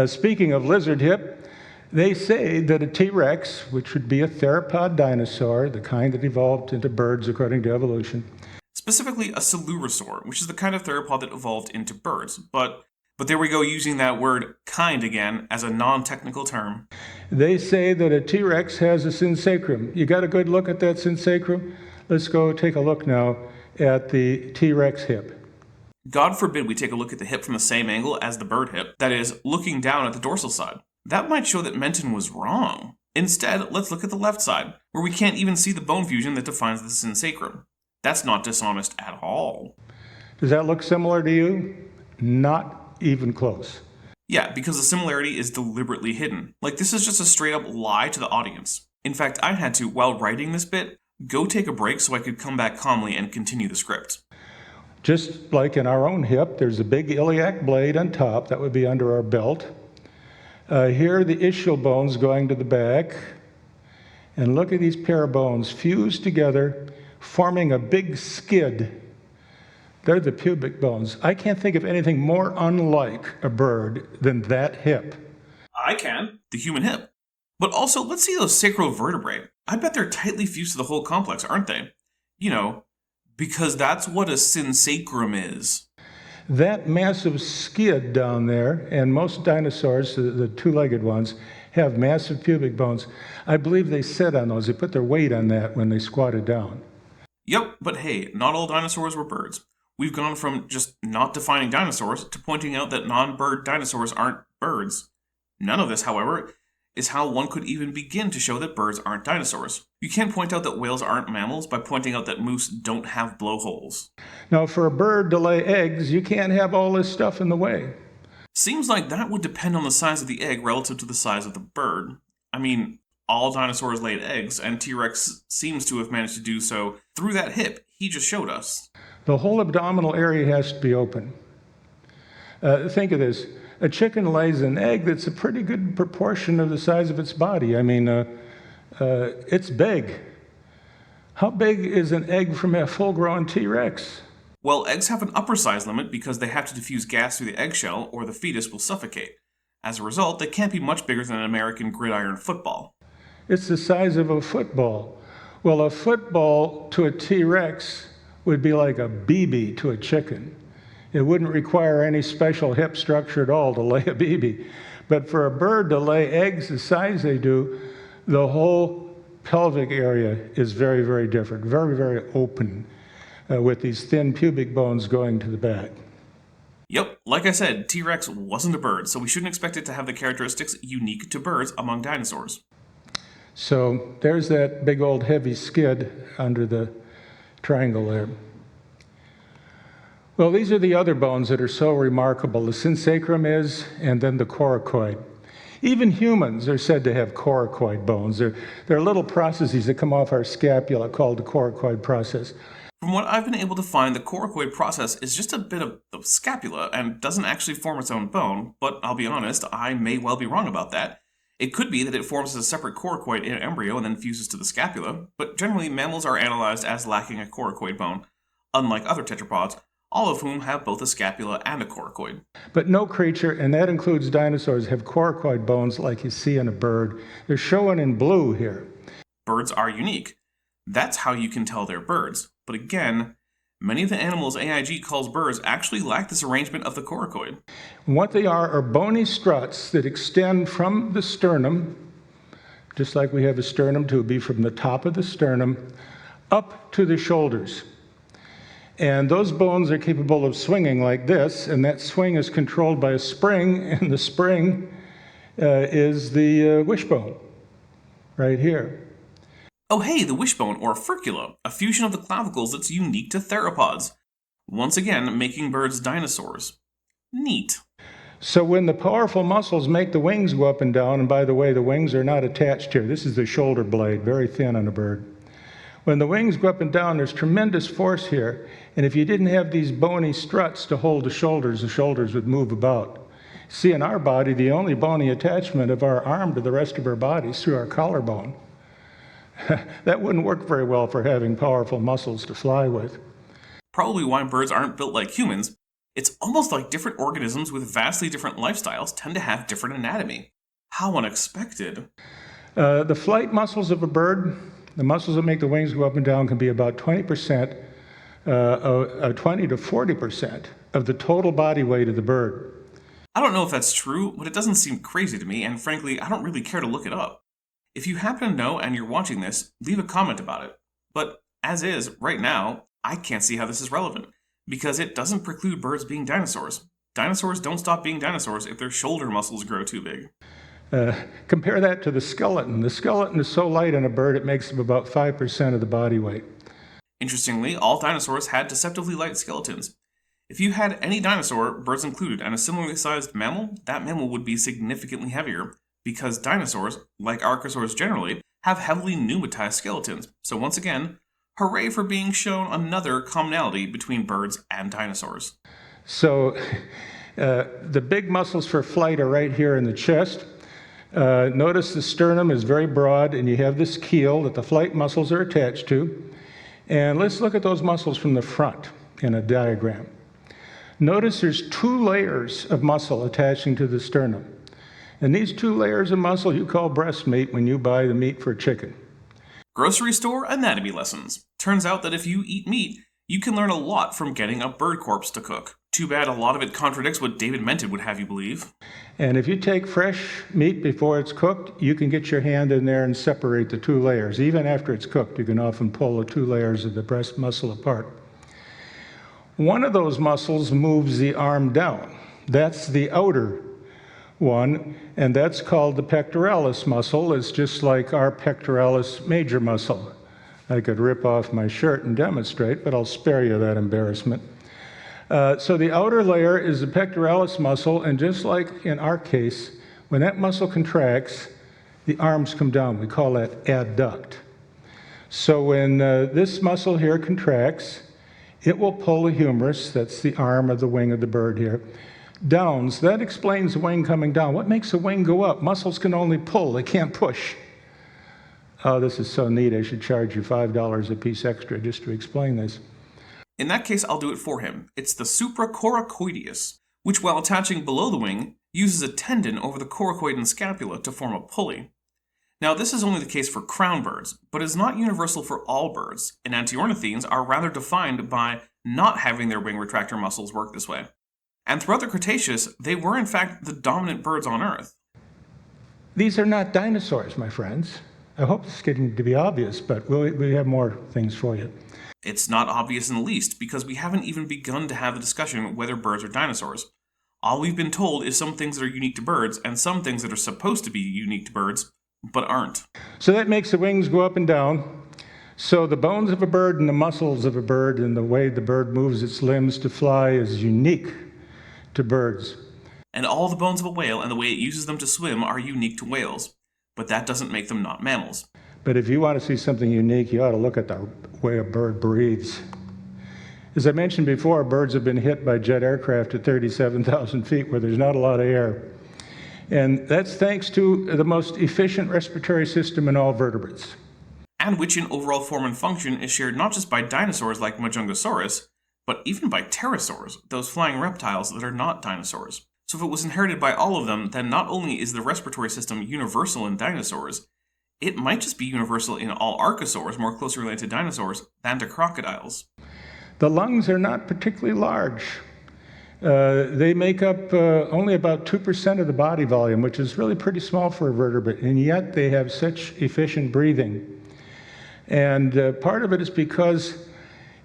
Speaking of lizard hip, they say that a T-Rex, which would be a theropod dinosaur, the kind that evolved into birds according to evolution. Specifically a Coelurosaur, which is the kind of theropod that evolved into birds. But there we go, using that word kind again as a non-technical term. They say that a T-Rex has a synsacrum. You got a good look at that synsacrum? Let's go take a look now at the T-Rex hip. God forbid we take a look at the hip from the same angle as the bird hip, that is, looking down at the dorsal side. That might show that Menton was wrong. Instead, let's look at the left side, where we can't even see the bone fusion that defines the synsacrum. That's not dishonest at all. Does that look similar to you? Not even close. Yeah, because the similarity is deliberately hidden. Like, this is just a straight up lie to the audience. In fact, I had to, while writing this bit, go take a break so I could come back calmly and continue the script. Just like in our own hip, there's a big iliac blade on top. That would be under our belt. Here are the ischial bones going to the back. And look at these pair of bones fused together, forming a big skid. They're the pubic bones. I can't think of anything more unlike a bird than that hip. I can. The human hip. But also, let's see those sacral vertebrae. I bet they're tightly fused to the whole complex, aren't they? Because that's what a synsacrum is. That massive skid down there, and most dinosaurs, the two-legged ones, have massive pubic bones. I believe they sit on those. They put their weight on that when they squatted down. Yep, but hey, not all dinosaurs were birds. We've gone from just not defining dinosaurs to pointing out that non-bird dinosaurs aren't birds. None of this, however, is how one could even begin to show that birds aren't dinosaurs. You can't point out that whales aren't mammals by pointing out that moose don't have blowholes. Now, for a bird to lay eggs, you can't have all this stuff in the way. Seems like that would depend on the size of the egg relative to the size of the bird. I mean, all dinosaurs laid eggs, and T-Rex seems to have managed to do so through that hip he just showed us. The whole abdominal area has to be open. Think of this. A chicken lays an egg that's a pretty good proportion of the size of its body. I mean, it's big. How big is an egg from a full-grown T-Rex? Well, eggs have an upper size limit because they have to diffuse gas through the eggshell or the fetus will suffocate. As a result, they can't be much bigger than an American gridiron football. It's the size of a football. Well, a football to a T-Rex would be like a BB to a chicken. It wouldn't require any special hip structure at all to lay a BB. But for a bird to lay eggs the size they do, the whole pelvic area is very, very different, very, very open, with these thin pubic bones going to the back. Yep, like I said, T-Rex wasn't a bird, so we shouldn't expect it to have the characteristics unique to birds among dinosaurs. So there's that big old heavy skid under the triangle there. Well, these are the other bones that are so remarkable. The synsacrum is, and then the coracoid. Even humans are said to have coracoid bones. There are little processes that come off our scapula called the coracoid process. From what I've been able to find, the coracoid process is just a bit of the scapula and doesn't actually form its own bone, but I'll be honest, I may well be wrong about that. It could be that it forms as a separate coracoid in an embryo and then fuses to the scapula, but generally mammals are analyzed as lacking a coracoid bone, unlike other tetrapods, all of whom have both a scapula and a coracoid. But no creature, and that includes dinosaurs, have coracoid bones like you see in a bird. They're shown in blue here. Birds are unique. That's how you can tell they're birds. But again, many of the animals AIG calls birds actually lack this arrangement of the coracoid. And what they are bony struts that extend from the sternum, just like we have a sternum tubie, from the top of the sternum up to the shoulders. And those bones are capable of swinging like this, and that swing is controlled by a spring, and the spring is the wishbone right here. Oh hey, the wishbone, or furcula, a fusion of the clavicles that's unique to theropods. Once again, making birds dinosaurs. Neat. So when the powerful muscles make the wings go up and down, and by the way, the wings are not attached here. This is the shoulder blade, very thin on a bird. When the wings go up and down, there's tremendous force here. And if you didn't have these bony struts to hold the shoulders would move about. See, in our body, the only bony attachment of our arm to the rest of our body is through our collarbone. That wouldn't work very well for having powerful muscles to fly with. Probably why birds aren't built like humans. It's almost like different organisms with vastly different lifestyles tend to have different anatomy. How unexpected. The flight muscles of a bird, the muscles that make the wings go up and down, can be about 20% to 40% of the total body weight of the bird. I don't know if that's true, but it doesn't seem crazy to me, and frankly, I don't really care to look it up. If you happen to know and you're watching this, leave a comment about it. But as is, right now, I can't see how this is relevant, because it doesn't preclude birds being dinosaurs. Dinosaurs don't stop being dinosaurs if their shoulder muscles grow too big. Compare that to the skeleton. The skeleton is so light on a bird, it makes up about 5% of the body weight. Interestingly, all dinosaurs had deceptively light skeletons. If you had any dinosaur, birds included, and a similarly sized mammal, that mammal would be significantly heavier, because dinosaurs, like archosaurs generally, have heavily pneumatized skeletons. So once again, hooray for being shown another commonality between birds and dinosaurs. So the big muscles for flight are right here in the chest. Notice the sternum is very broad, and you have this keel that the flight muscles are attached to. And let's look at those muscles from the front in a diagram. Notice there's 2 layers of muscle attaching to the sternum. And these 2 layers of muscle you call breast meat when you buy the meat for a chicken. Grocery store anatomy lessons. Turns out that if you eat meat, you can learn a lot from getting a bird corpse to cook. Too bad a lot of it contradicts what David Menton would have you believe. And if you take fresh meat before it's cooked, you can get your hand in there and separate the 2 layers. Even after it's cooked, you can often pull the 2 layers of the breast muscle apart. One of those muscles moves the arm down. That's the outer one, and that's called the pectoralis muscle. It's just like our pectoralis major muscle. I could rip off my shirt and demonstrate, but I'll spare you that embarrassment. So the outer layer is the pectoralis muscle, and just like in our case, when that muscle contracts, the arms come down. We call that adduct. So when this muscle here contracts, it will pull the humerus, that's the arm of the wing of the bird here, down. So that explains the wing coming down. What makes the wing go up? Muscles can only pull, they can't push. Oh, this is so neat. I should charge you $5 a piece extra just to explain this. In that case, I'll do it for him. It's the supracoracoideus, which, while attaching below the wing, uses a tendon over the coracoid and scapula to form a pulley. Now, this is only the case for crown birds, but is not universal for all birds, and antiornithines are rather defined by not having their wing retractor muscles work this way. And throughout the Cretaceous, they were in fact the dominant birds on Earth. These are not dinosaurs, my friends. I hope it's getting to be obvious, but we have more things for you. It's not obvious in the least, because we haven't even begun to have the discussion whether birds are dinosaurs. All we've been told is some things that are unique to birds, and some things that are supposed to be unique to birds, but aren't. So that makes the wings go up and down. So the bones of a bird and the muscles of a bird and the way the bird moves its limbs to fly is unique to birds. And all the bones of a whale and the way it uses them to swim are unique to whales, but that doesn't make them not mammals. But if you want to see something unique, you ought to look at the way a bird breathes. As I mentioned before, birds have been hit by jet aircraft at 37,000 feet where there's not a lot of air. And that's thanks to the most efficient respiratory system in all vertebrates. And which in overall form and function is shared not just by dinosaurs like Majungasaurus, but even by pterosaurs, those flying reptiles that are not dinosaurs. So if it was inherited by all of them, then not only is the respiratory system universal in dinosaurs, it might just be universal in all archosaurs, more closely related to dinosaurs, than to crocodiles. The lungs are not particularly large. They make up only about 2% of the body volume, which is really pretty small for a vertebrate, and yet they have such efficient breathing. And part of it is because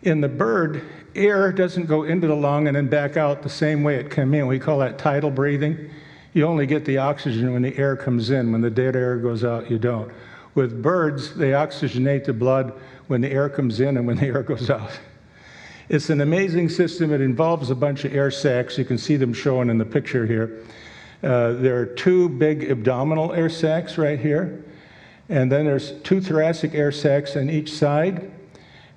in the bird, air doesn't go into the lung and then back out the same way it came in. We call that tidal breathing. You only get the oxygen when the air comes in. When the dead air goes out, you don't. With birds, they oxygenate the blood when the air comes in and when the air goes out. It's an amazing system. It involves a bunch of air sacs. You can see them shown in the picture here. There are two big abdominal air sacs right here. And then there's two thoracic air sacs on each side.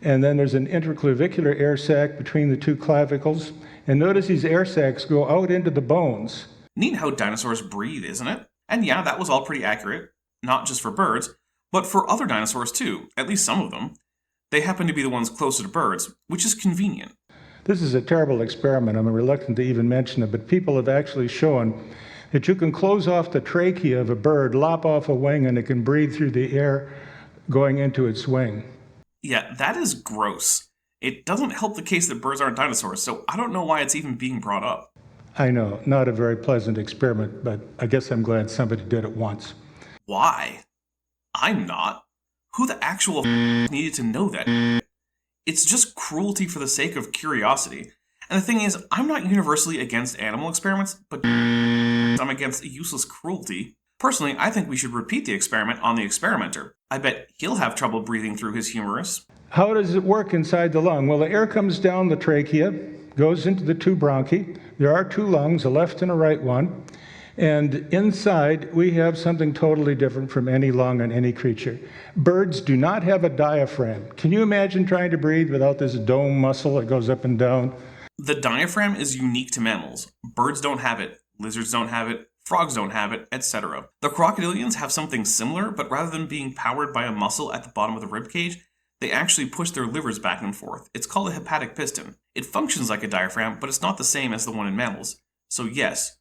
And then there's an interclavicular air sac between the two clavicles. And notice these air sacs go out into the bones. Neat how dinosaurs breathe, isn't it? And yeah, that was all pretty accurate. Not just for birds, but for other dinosaurs too, at least some of them. They happen to be the ones closer to birds, which is convenient. This is a terrible experiment. I'm reluctant to even mention it, but people have actually shown that you can close off the trachea of a bird, lop off a wing, and it can breathe through the air going into its wing. Yeah, that is gross. It doesn't help the case that birds aren't dinosaurs, so I don't know why it's even being brought up. I know, not a very pleasant experiment, but I guess I'm glad somebody did it once. Why? I'm not. Who the actual needed to know that? It's just cruelty for the sake of curiosity. And the thing is, I'm not universally against animal experiments, but I'm against useless cruelty. Personally, I think we should repeat the experiment on the experimenter. I bet he'll have trouble breathing through his humerus. How does it work inside the lung? Well, the air comes down the trachea, goes into the two bronchi. There are two lungs, a left and a right one. And inside, we have something totally different from any lung on any creature. Birds do not have a diaphragm. Can you imagine trying to breathe without this dome muscle that goes up and down? The diaphragm is unique to mammals. Birds don't have it, lizards don't have it, frogs don't have it, etc. The crocodilians have something similar, but rather than being powered by a muscle at the bottom of the ribcage, they actually push their livers back and forth. It's called a hepatic piston. It functions like a diaphragm, but it's not the same as the one in mammals. So yes,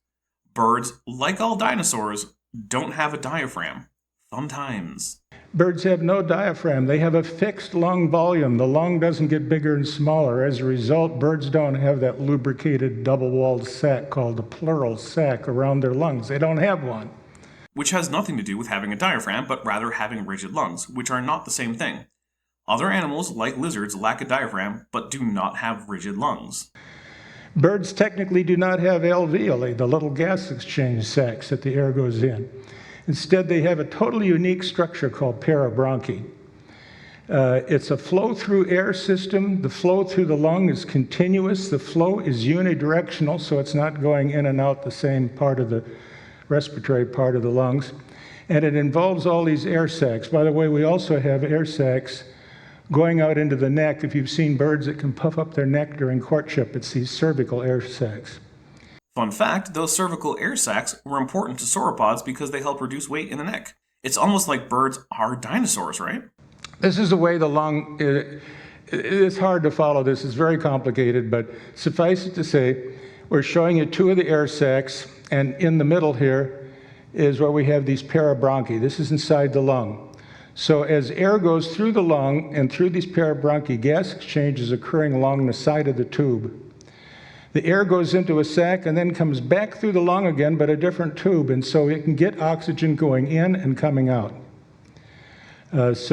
birds, like all dinosaurs, don't have a diaphragm. Fun times. Birds have no diaphragm. They have a fixed lung volume. The lung doesn't get bigger and smaller. As a result, birds don't have that lubricated double-walled sac called a pleural sac around their lungs. They don't have one. Which has nothing to do with having a diaphragm, but rather having rigid lungs, which are not the same thing. Other animals, like lizards, lack a diaphragm, but do not have rigid lungs. Birds technically do not have alveoli, the little gas exchange sacs that the air goes in. Instead, they have a totally unique structure called parabronchi. It's a flow-through air system. The flow through the lung is continuous. The flow is unidirectional, so it's not going in and out the same part of the respiratory part of the lungs. And it involves all these air sacs. By the way, we also have air sacs going out into the neck. If you've seen birds that can puff up their neck during courtship, it's these cervical air sacs. Fun fact, those cervical air sacs were important to sauropods because they help reduce weight in the neck. It's almost like birds are dinosaurs, right? This is the way the lung It's hard to follow this. It's very complicated, but suffice it to say, we're showing you two of the air sacs, and in the middle here is where we have these parabronchi. This is inside the lung. So as air goes through the lung and through these parabronchi, gas exchange is occurring along the side of the tube. The air goes into a sac and then comes back through the lung again, but a different tube, and so it can get oxygen going in and coming out. This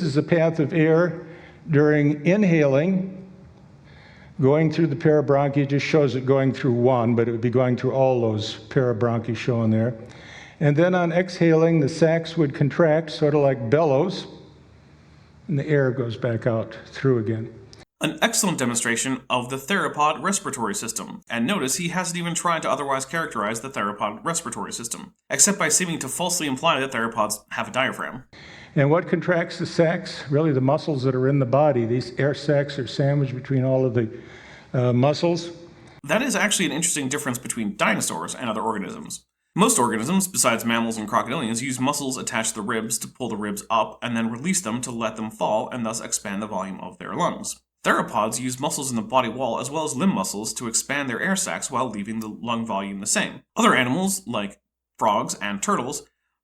is the path of air during inhaling. Going through the parabronchi just shows it going through one, but it would be going through all those parabronchi shown there. And then on exhaling, the sacs would contract, sort of like bellows, and the air goes back out through again. An excellent demonstration of the theropod respiratory system. And notice he hasn't even tried to otherwise characterize the theropod respiratory system, except by seeming to falsely imply that theropods have a diaphragm. And what contracts the sacs? Really the muscles that are in the body. These air sacs are sandwiched between all of the muscles. That is actually an interesting difference between dinosaurs and other organisms. Most organisms, besides mammals and crocodilians, use muscles attached to the ribs to pull the ribs up and then release them to let them fall and thus expand the volume of their lungs. Theropods use muscles in the body wall as well as limb muscles to expand their air sacs while leaving the lung volume the same. Other animals, like frogs and turtles,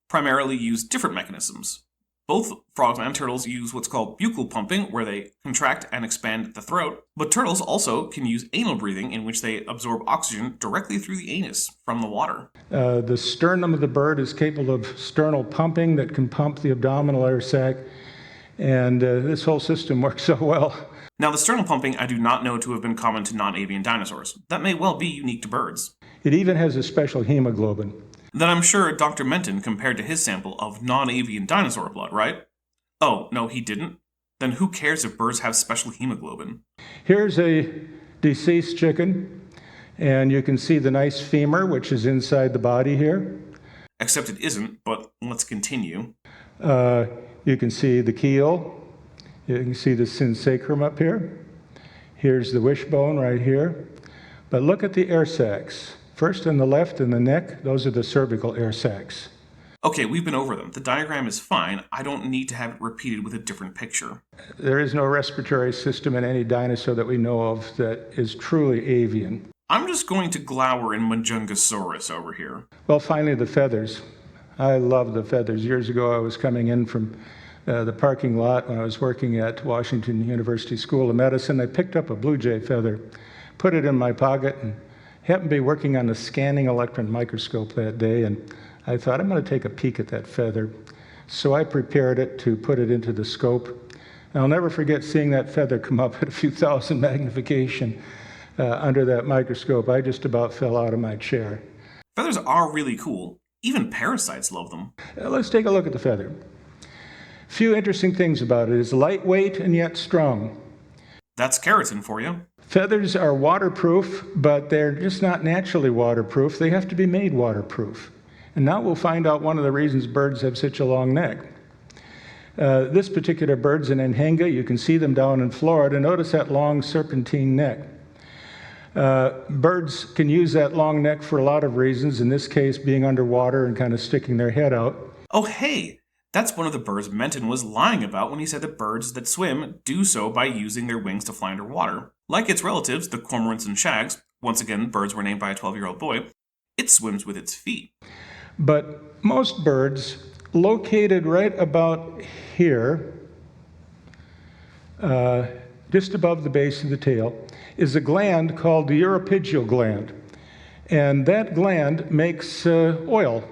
primarily use different mechanisms. Both frogs and turtles use what's called buccal pumping, where they contract and expand the throat, but turtles also can use anal breathing, in which they absorb oxygen directly through the anus from the water. The sternum of the bird is capable of sternal pumping that can pump the abdominal air sac, and this whole system works so well. Now, the sternal pumping I do not know to have been common to non-avian dinosaurs. That may well be unique to birds. It even has a special hemoglobin. Then I'm sure Dr. Menton compared to his sample of non-avian dinosaur blood, right? Oh, no, he didn't? Then who cares if birds have special hemoglobin? Here's a deceased chicken, and you can see the nice femur, which is inside the body here. Except it isn't, but let's continue. You can see the keel. You can see the synsacrum up here. Here's the wishbone right here. But look at the air sacs. First on the left in the neck, those are the cervical air sacs. Okay, we've been over them. The diagram is fine. I don't need to have it repeated with a different picture. There is no respiratory system in any dinosaur that we know of that is truly avian. I'm just going to glower in Majungasaurus over here. Well, finally, the feathers. I love the feathers. Years ago, I was coming in from the parking lot when I was working at Washington University School of Medicine. I picked up a blue jay feather, put it in my pocket, and happened to be working on the scanning electron microscope that day, and I thought, I'm going to take a peek at that feather. So I prepared it to put it into the scope. And I'll never forget seeing that feather come up at a few thousand magnification under that microscope. I just about fell out of my chair. Feathers are really cool. Even parasites love them. Let's take a look at the feather. A few interesting things about it. It's lightweight and yet strong. That's keratin for you. Feathers are waterproof, but they're just not naturally waterproof. They have to be made waterproof. And now we'll find out one of the reasons birds have such a long neck. This particular bird's an anhinga. You can see them down in Florida. Notice that long serpentine neck. Birds can use that long neck for a lot of reasons, in this case being underwater and kind of sticking their head out. Oh, hey! That's one of the birds Menton was lying about when he said that birds that swim do so by using their wings to fly underwater. Like its relatives, the cormorants and shags, once again, birds were named by a 12-year-old boy, it swims with its feet. But most birds, located right about here, just above the base of the tail, is a gland called the uropygial gland. And that gland makes oil.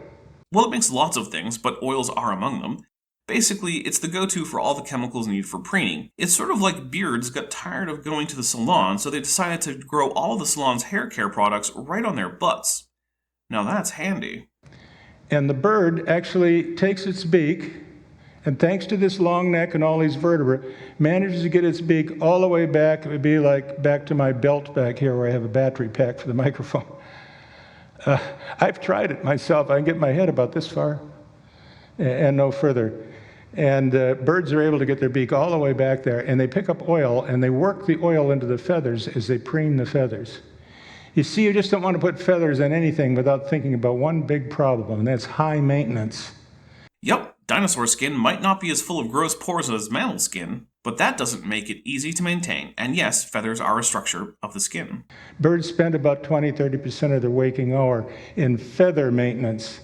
Well, it makes lots of things, but oils are among them. Basically, it's the go-to for all the chemicals needed for preening. It's sort of like beards got tired of going to the salon, so they decided to grow all of the salon's hair care products right on their butts. Now that's handy. And the bird actually takes its beak, and thanks to this long neck and all these vertebrae, manages to get its beak all the way back. It would be like back to my belt back here where I have a battery pack for the microphone. I've tried it myself. I can get my head about this far and no further. And birds are able to get their beak all the way back there, and they pick up oil, and they work the oil into the feathers as they preen the feathers. You see, you just don't want to put feathers on anything without thinking about one big problem, and that's high maintenance. Yep, dinosaur skin might not be as full of gross pores as mammal skin, But that doesn't make it easy to maintain, and yes, feathers are a structure of the skin. Birds spend about 20-30% of their waking hour in feather maintenance.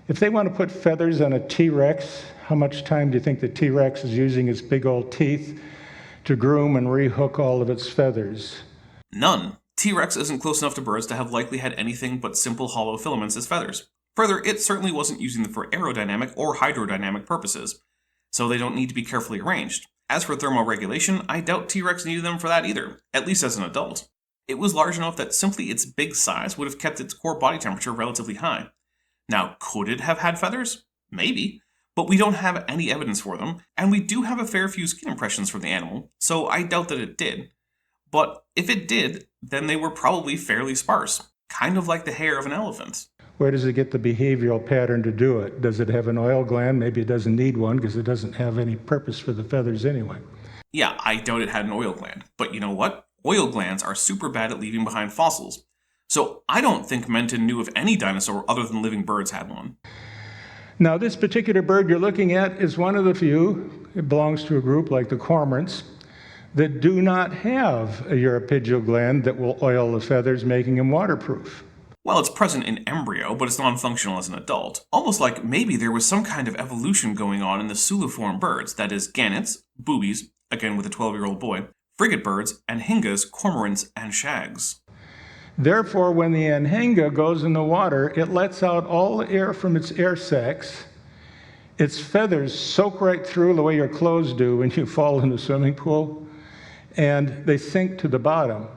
If they want to put feathers on a T-Rex, how much time do you think the T-Rex is using its big old teeth to groom and rehook all of its feathers? None. T-Rex isn't close enough to birds to have likely had anything but simple hollow filaments as feathers. Further, it certainly wasn't using them for aerodynamic or hydrodynamic purposes, so they don't need to be carefully arranged. As for thermoregulation, I doubt T-Rex needed them for that either, at least as an adult. It was large enough that simply its big size would have kept its core body temperature relatively high. Now, could it have had feathers? Maybe, but we don't have any evidence for them, and we do have a fair few skin impressions from the animal, so I doubt that it did. But if it did, then they were probably fairly sparse, kind of like the hair of an elephant. Where does it get the behavioral pattern to do it? Does it have an oil gland? Maybe it doesn't need one because it doesn't have any purpose for the feathers anyway. Yeah, I doubt it had an oil gland, but you know what? Oil glands are super bad at leaving behind fossils. So I don't think Menton knew if any dinosaur other than living birds had one. Now, this particular bird you're looking at is one of the few, it belongs to a group like the cormorants, that do not have a uropygial gland that will oil the feathers, making them waterproof. Well, it's present in embryo, but it's non-functional as an adult. Almost like maybe there was some kind of evolution going on in the suliform birds, that is, gannets, boobies, again with a 12-year-old boy, frigate birds, anhingas, cormorants, and shags. Therefore, when the anhinga goes in the water, it lets out all the air from its air sacs. Its feathers soak right through the way your clothes do when you fall in the swimming pool, and they sink to the bottom.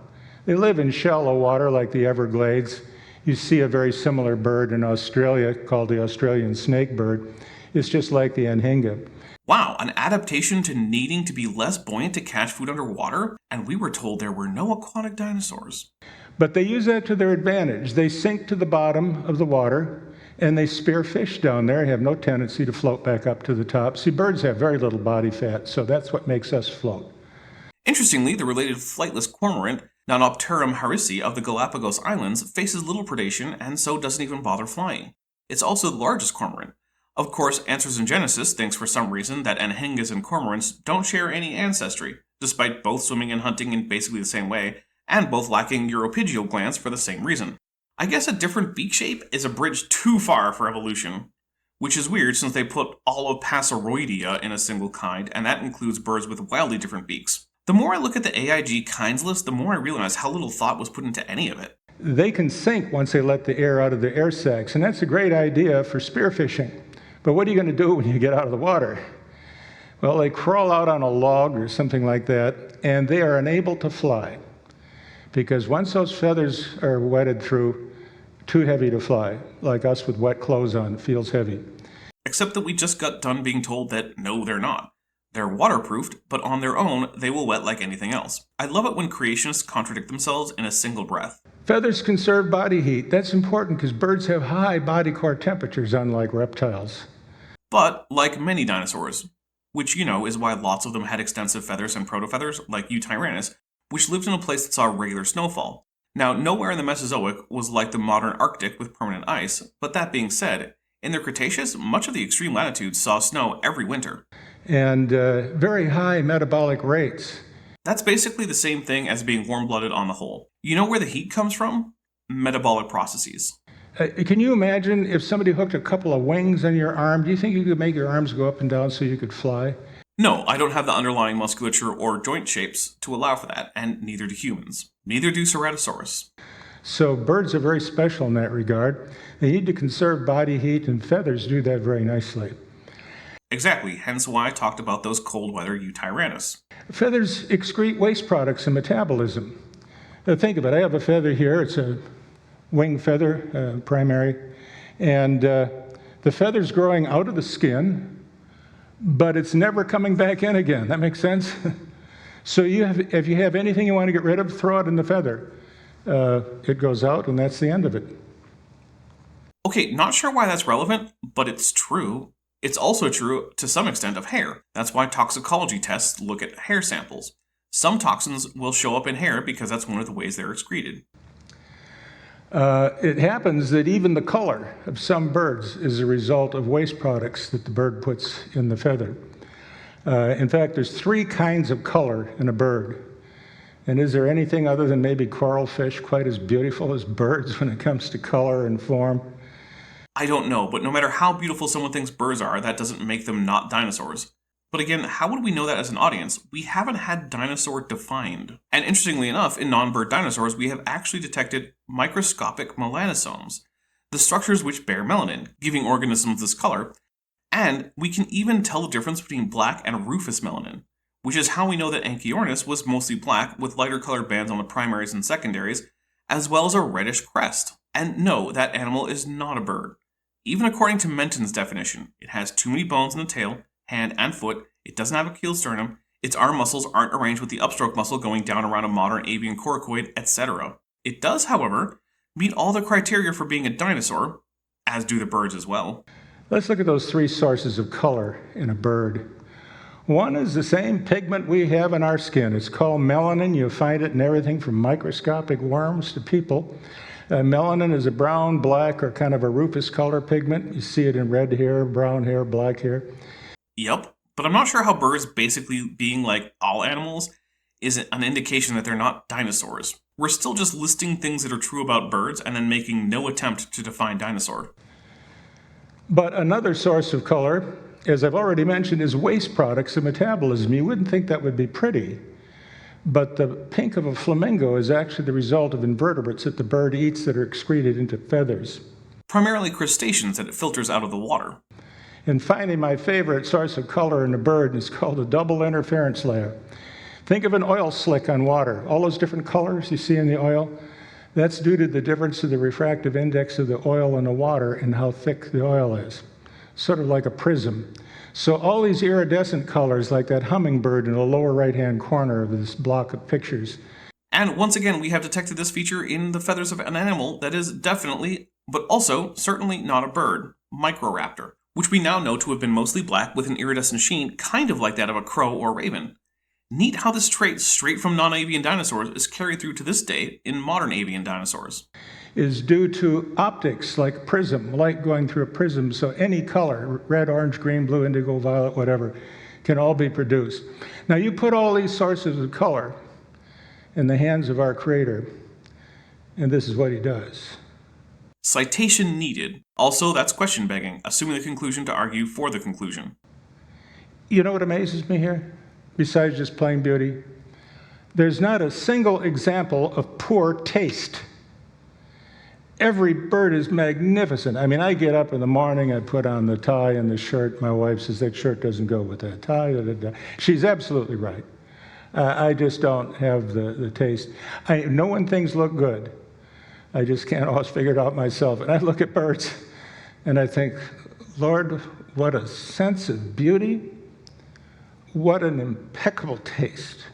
They live in shallow water like the Everglades. You see a very similar bird in Australia called the Australian snake bird. It's just like the anhinga. Wow, an adaptation to needing to be less buoyant to catch food underwater? And we were told there were no aquatic dinosaurs. But they use that to their advantage. They sink to the bottom of the water, and they spear fish down there, have no tendency to float back up to the top. See, birds have very little body fat, so that's what makes us float. Interestingly, the related flightless cormorant, Nonopterum harisi of the Galapagos Islands, faces little predation and so doesn't even bother flying. It's also the largest cormorant. Of course, Answers in Genesis thinks for some reason that anhingas and cormorants don't share any ancestry, despite both swimming and hunting in basically the same way, and both lacking uropygial glands for the same reason. I guess a different beak shape is a bridge too far for evolution, which is weird since they put all of Passeroidea in a single kind, and that includes birds with wildly different beaks. The more I look at the AIG kinds list, the more I realize how little thought was put into any of it. They can sink once they let the air out of their air sacs, and that's a great idea for spearfishing. But what are you going to do when you get out of the water? Well, they crawl out on a log or something like that, and they are unable to fly. Because once those feathers are wetted through, too heavy to fly. Like us with wet clothes on, it feels heavy. Except that we just got done being told that no, they're not. They're waterproofed, but on their own, they will wet like anything else. I love it when creationists contradict themselves in a single breath. Feathers conserve body heat. That's important because birds have high body core temperatures, unlike reptiles. But, like many dinosaurs, which you know is why lots of them had extensive feathers and protofeathers, like Eutyrannus, which lived in a place that saw regular snowfall. Now, nowhere in the Mesozoic was like the modern Arctic with permanent ice, but that being said, in the Cretaceous, much of the extreme latitudes saw snow every winter. And very high metabolic rates. That's basically the same thing as being warm-blooded on the whole. You know where the heat comes from? Metabolic processes. Can you imagine if somebody hooked a couple of wings on your arm? Do you think you could make your arms go up and down so you could fly? No, I don't have the underlying musculature or joint shapes to allow for that, and neither do humans. Neither do Ceratosaurus. So birds are very special in that regard. They need to conserve body heat, and feathers do that very nicely. Exactly, hence why I talked about those cold weather Eutyrannus. Feathers excrete waste products in metabolism. Think of it, I have a feather here, it's a wing feather, primary, and the feather's growing out of the skin, but it's never coming back in again. That makes sense? So if you have anything you want to get rid of, throw it in the feather. It goes out, and that's the end of it. Okay, not sure why that's relevant, but it's true. It's also true, to some extent, of hair. That's why toxicology tests look at hair samples. Some toxins will show up in hair because that's one of the ways they're excreted. It happens that even the color of some birds is a result of waste products that the bird puts in the feather. In fact, there's 3 kinds of color in a bird. And is there anything other than maybe coral fish quite as beautiful as birds when it comes to color and form? I don't know, but no matter how beautiful someone thinks birds are, that doesn't make them not dinosaurs. But again, how would we know that as an audience? We haven't had dinosaur defined. And interestingly enough, in non-bird dinosaurs, we have actually detected microscopic melanosomes, the structures which bear melanin, giving organisms this color, and we can even tell the difference between black and rufous melanin, which is how we know that Anchiornis was mostly black with lighter colored bands on the primaries and secondaries, as well as a reddish crest. And no, that animal is not a bird. Even according to Menton's definition, it has too many bones in the tail, hand, and foot, it doesn't have a keeled sternum, its arm muscles aren't arranged with the upstroke muscle going down around a modern avian coracoid, etc. It does, however, meet all the criteria for being a dinosaur, as do the birds as well. Let's look at those 3 sources of color in a bird. One is the same pigment we have in our skin. It's called melanin. You'll find it in everything from microscopic worms to people. Melanin is a brown, black, or kind of a rufous color pigment. You see it in red hair, brown hair, black hair. Yep, but I'm not sure how birds basically being like all animals is an indication that they're not dinosaurs. We're still just listing things that are true about birds and then making no attempt to define dinosaur. But another source of color, as I've already mentioned, is waste products of metabolism. You wouldn't think that would be pretty, but the pink of a flamingo is actually the result of invertebrates that the bird eats that are excreted into feathers. Primarily crustaceans that it filters out of the water. And finally, my favorite source of color in a bird is called a double interference layer. Think of an oil slick on water. All those different colors you see in the oil, that's due to the difference of the refractive index of the oil in the water and how thick the oil is. Sort of like a prism. So all these iridescent colors, like that hummingbird in the lower right-hand corner of this block of pictures. And once again, we have detected this feature in the feathers of an animal that is definitely, but also certainly not a bird, Microraptor, which we now know to have been mostly black with an iridescent sheen, kind of like that of a crow or raven. Neat how this trait, straight from non-avian dinosaurs, is carried through to this day in modern avian dinosaurs. Is due to optics, like prism, light going through a prism, so any color, red, orange, green, blue, indigo, violet, whatever, can all be produced. Now you put all these sources of color in the hands of our Creator, and this is what he does. Citation needed. Also, that's question begging, assuming the conclusion to argue for the conclusion. You know what amazes me here? Besides just plain beauty, there's not a single example of poor taste. Every bird is magnificent. I mean, I get up in the morning, I put on the tie and the shirt. My wife says that shirt doesn't go with that tie. Da, da, da. She's absolutely right. I just don't have the taste. I know when things look good. I just can't always figure it out myself. And I look at birds and I think, Lord, what a sense of beauty. What an impeccable taste.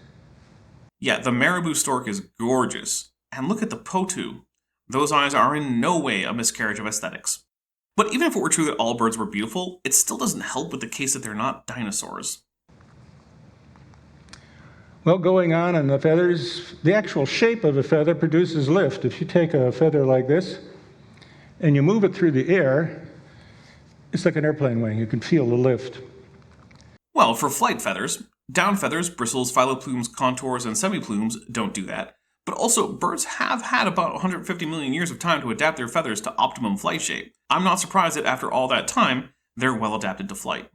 Yeah, the marabou stork is gorgeous. And look at the potu. Those eyes are in no way a miscarriage of aesthetics. But even if it were true that all birds were beautiful, it still doesn't help with the case that they're not dinosaurs. Well, going on in the feathers, the actual shape of a feather produces lift. If you take a feather like this and you move it through the air, it's like an airplane wing. You can feel the lift. Well, for flight feathers, down feathers, bristles, phyloplumes, contours, and semiplumes don't do that. But also, birds have had about 150 million years of time to adapt their feathers to optimum flight shape. I'm not surprised that after all that time, they're well adapted to flight.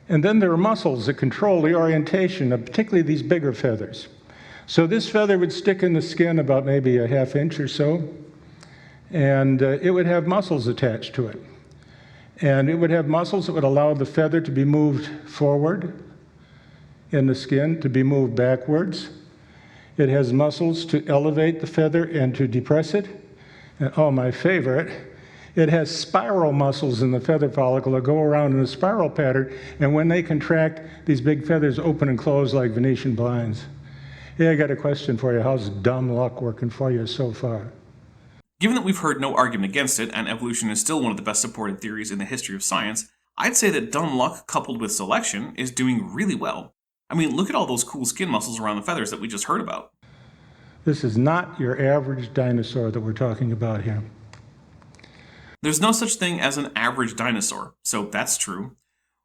And then there are muscles that control the orientation of particularly these bigger feathers. So this feather would stick in the skin about maybe a ½ inch or so, and it would have muscles attached to it. And it would have muscles that would allow the feather to be moved forward in the skin, to be moved backwards. It has muscles to elevate the feather and to depress it. And oh, my favorite, it has spiral muscles in the feather follicle that go around in a spiral pattern, and when they contract, these big feathers open and close like Venetian blinds. Hey, I got a question for you. How's dumb luck working for you so far? Given that we've heard no argument against it, and evolution is still one of the best supported theories in the history of science, I'd say that dumb luck coupled with selection is doing really well. I mean, look at all those cool skin muscles around the feathers that we just heard about. This is not your average dinosaur that we're talking about here. There's no such thing as an average dinosaur, so that's true.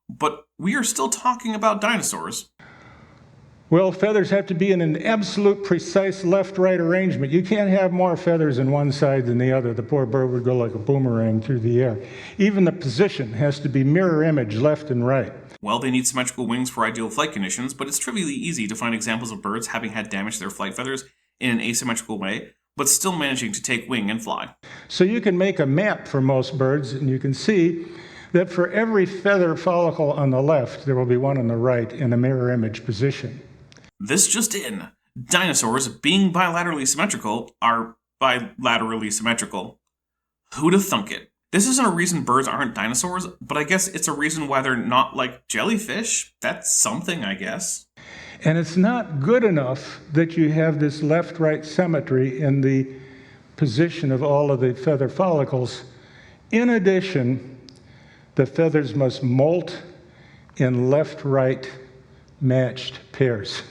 but we are still talking about dinosaurs. Well, feathers have to be in an absolute precise left-right arrangement. You can't have more feathers in one side than the other. The poor bird would go like a boomerang through the air. Even the position has to be mirror image, left and right. Well, they need symmetrical wings for ideal flight conditions, but it's trivially easy to find examples of birds having had damage to their flight feathers in an asymmetrical way, but still managing to take wing and fly. So you can make a map for most birds, and you can see that for every feather follicle on the left, there will be one on the right in a mirror image position. This just in. Dinosaurs, being bilaterally symmetrical, are bilaterally symmetrical. Who'da thunk it? This isn't a reason birds aren't dinosaurs, but I guess it's a reason why they're not like jellyfish. That's something, I guess. And it's not good enough that you have this left-right symmetry in the position of all of the feather follicles. In addition, the feathers must molt in left-right matched pairs.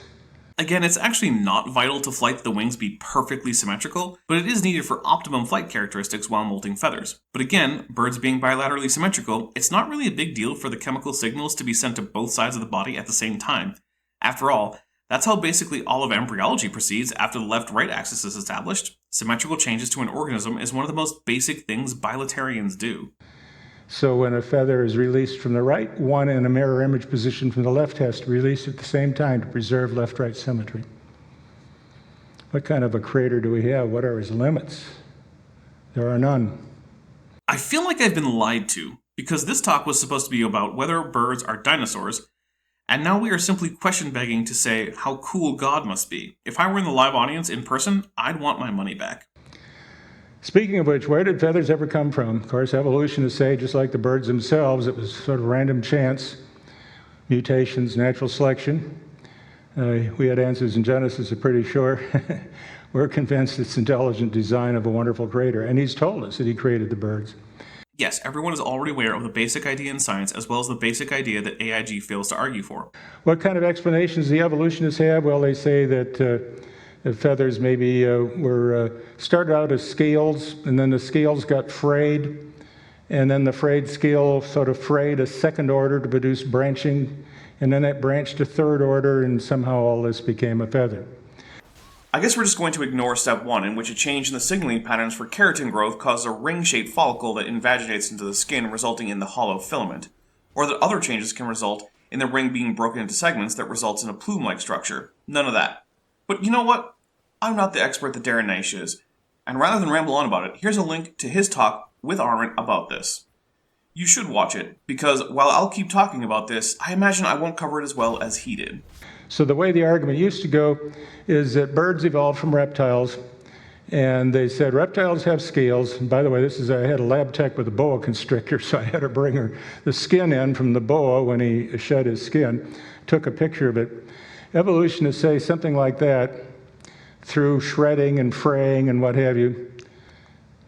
Again, it's actually not vital to flight that the wings be perfectly symmetrical, but it is needed for optimum flight characteristics while molting feathers. But again, birds being bilaterally symmetrical, it's not really a big deal for the chemical signals to be sent to both sides of the body at the same time. After all, that's how basically all of embryology proceeds after the left-right axis is established. Symmetrical changes to an organism is one of the most basic things bilaterians do. So when a feather is released from the right, one in a mirror image position from the left has to release at the same time to preserve left-right symmetry. What kind of a creator do we have? What are his limits? There are none. I feel like I've been lied to, because this talk was supposed to be about whether birds are dinosaurs, and now we are simply question-begging to say how cool God must be. If I were in the live audience in person, I'd want my money back. Speaking of which, where did feathers ever come from? Of course, evolutionists say, just like the birds themselves, it was sort of random chance, mutations, natural selection. We had answers in Genesis, I'm pretty sure. We're convinced it's intelligent design of a wonderful creator, and he's told us that he created the birds. Yes, everyone is already aware of the basic idea in science, as well as the basic idea that AIG fails to argue for. What kind of explanations the evolutionists have? Well, they say that the feathers maybe were started out as scales, and then the scales got frayed, and then the frayed scale sort of frayed a second order to produce branching, and then that branched to third order, and somehow all this became a feather. I guess we're just going to ignore step 1, in which a change in the signaling patterns for keratin growth causes a ring-shaped follicle that invaginates into the skin, resulting in the hollow filament, or that other changes can result in the ring being broken into segments that results in a plume-like structure. None of that. But you know what? I'm not the expert that Darren Naish is, and rather than ramble on about it, here's a link to his talk with Arment about this. You should watch it, because while I'll keep talking about this, I imagine I won't cover it as well as he did. So the way the argument used to go is that birds evolved from reptiles, and they said reptiles have scales. And by the way, I had a lab tech with a boa constrictor, so I had to bring the skin in from the boa when he shed his skin, took a picture of it. Evolutionists say something like that, through shredding and fraying and what have you,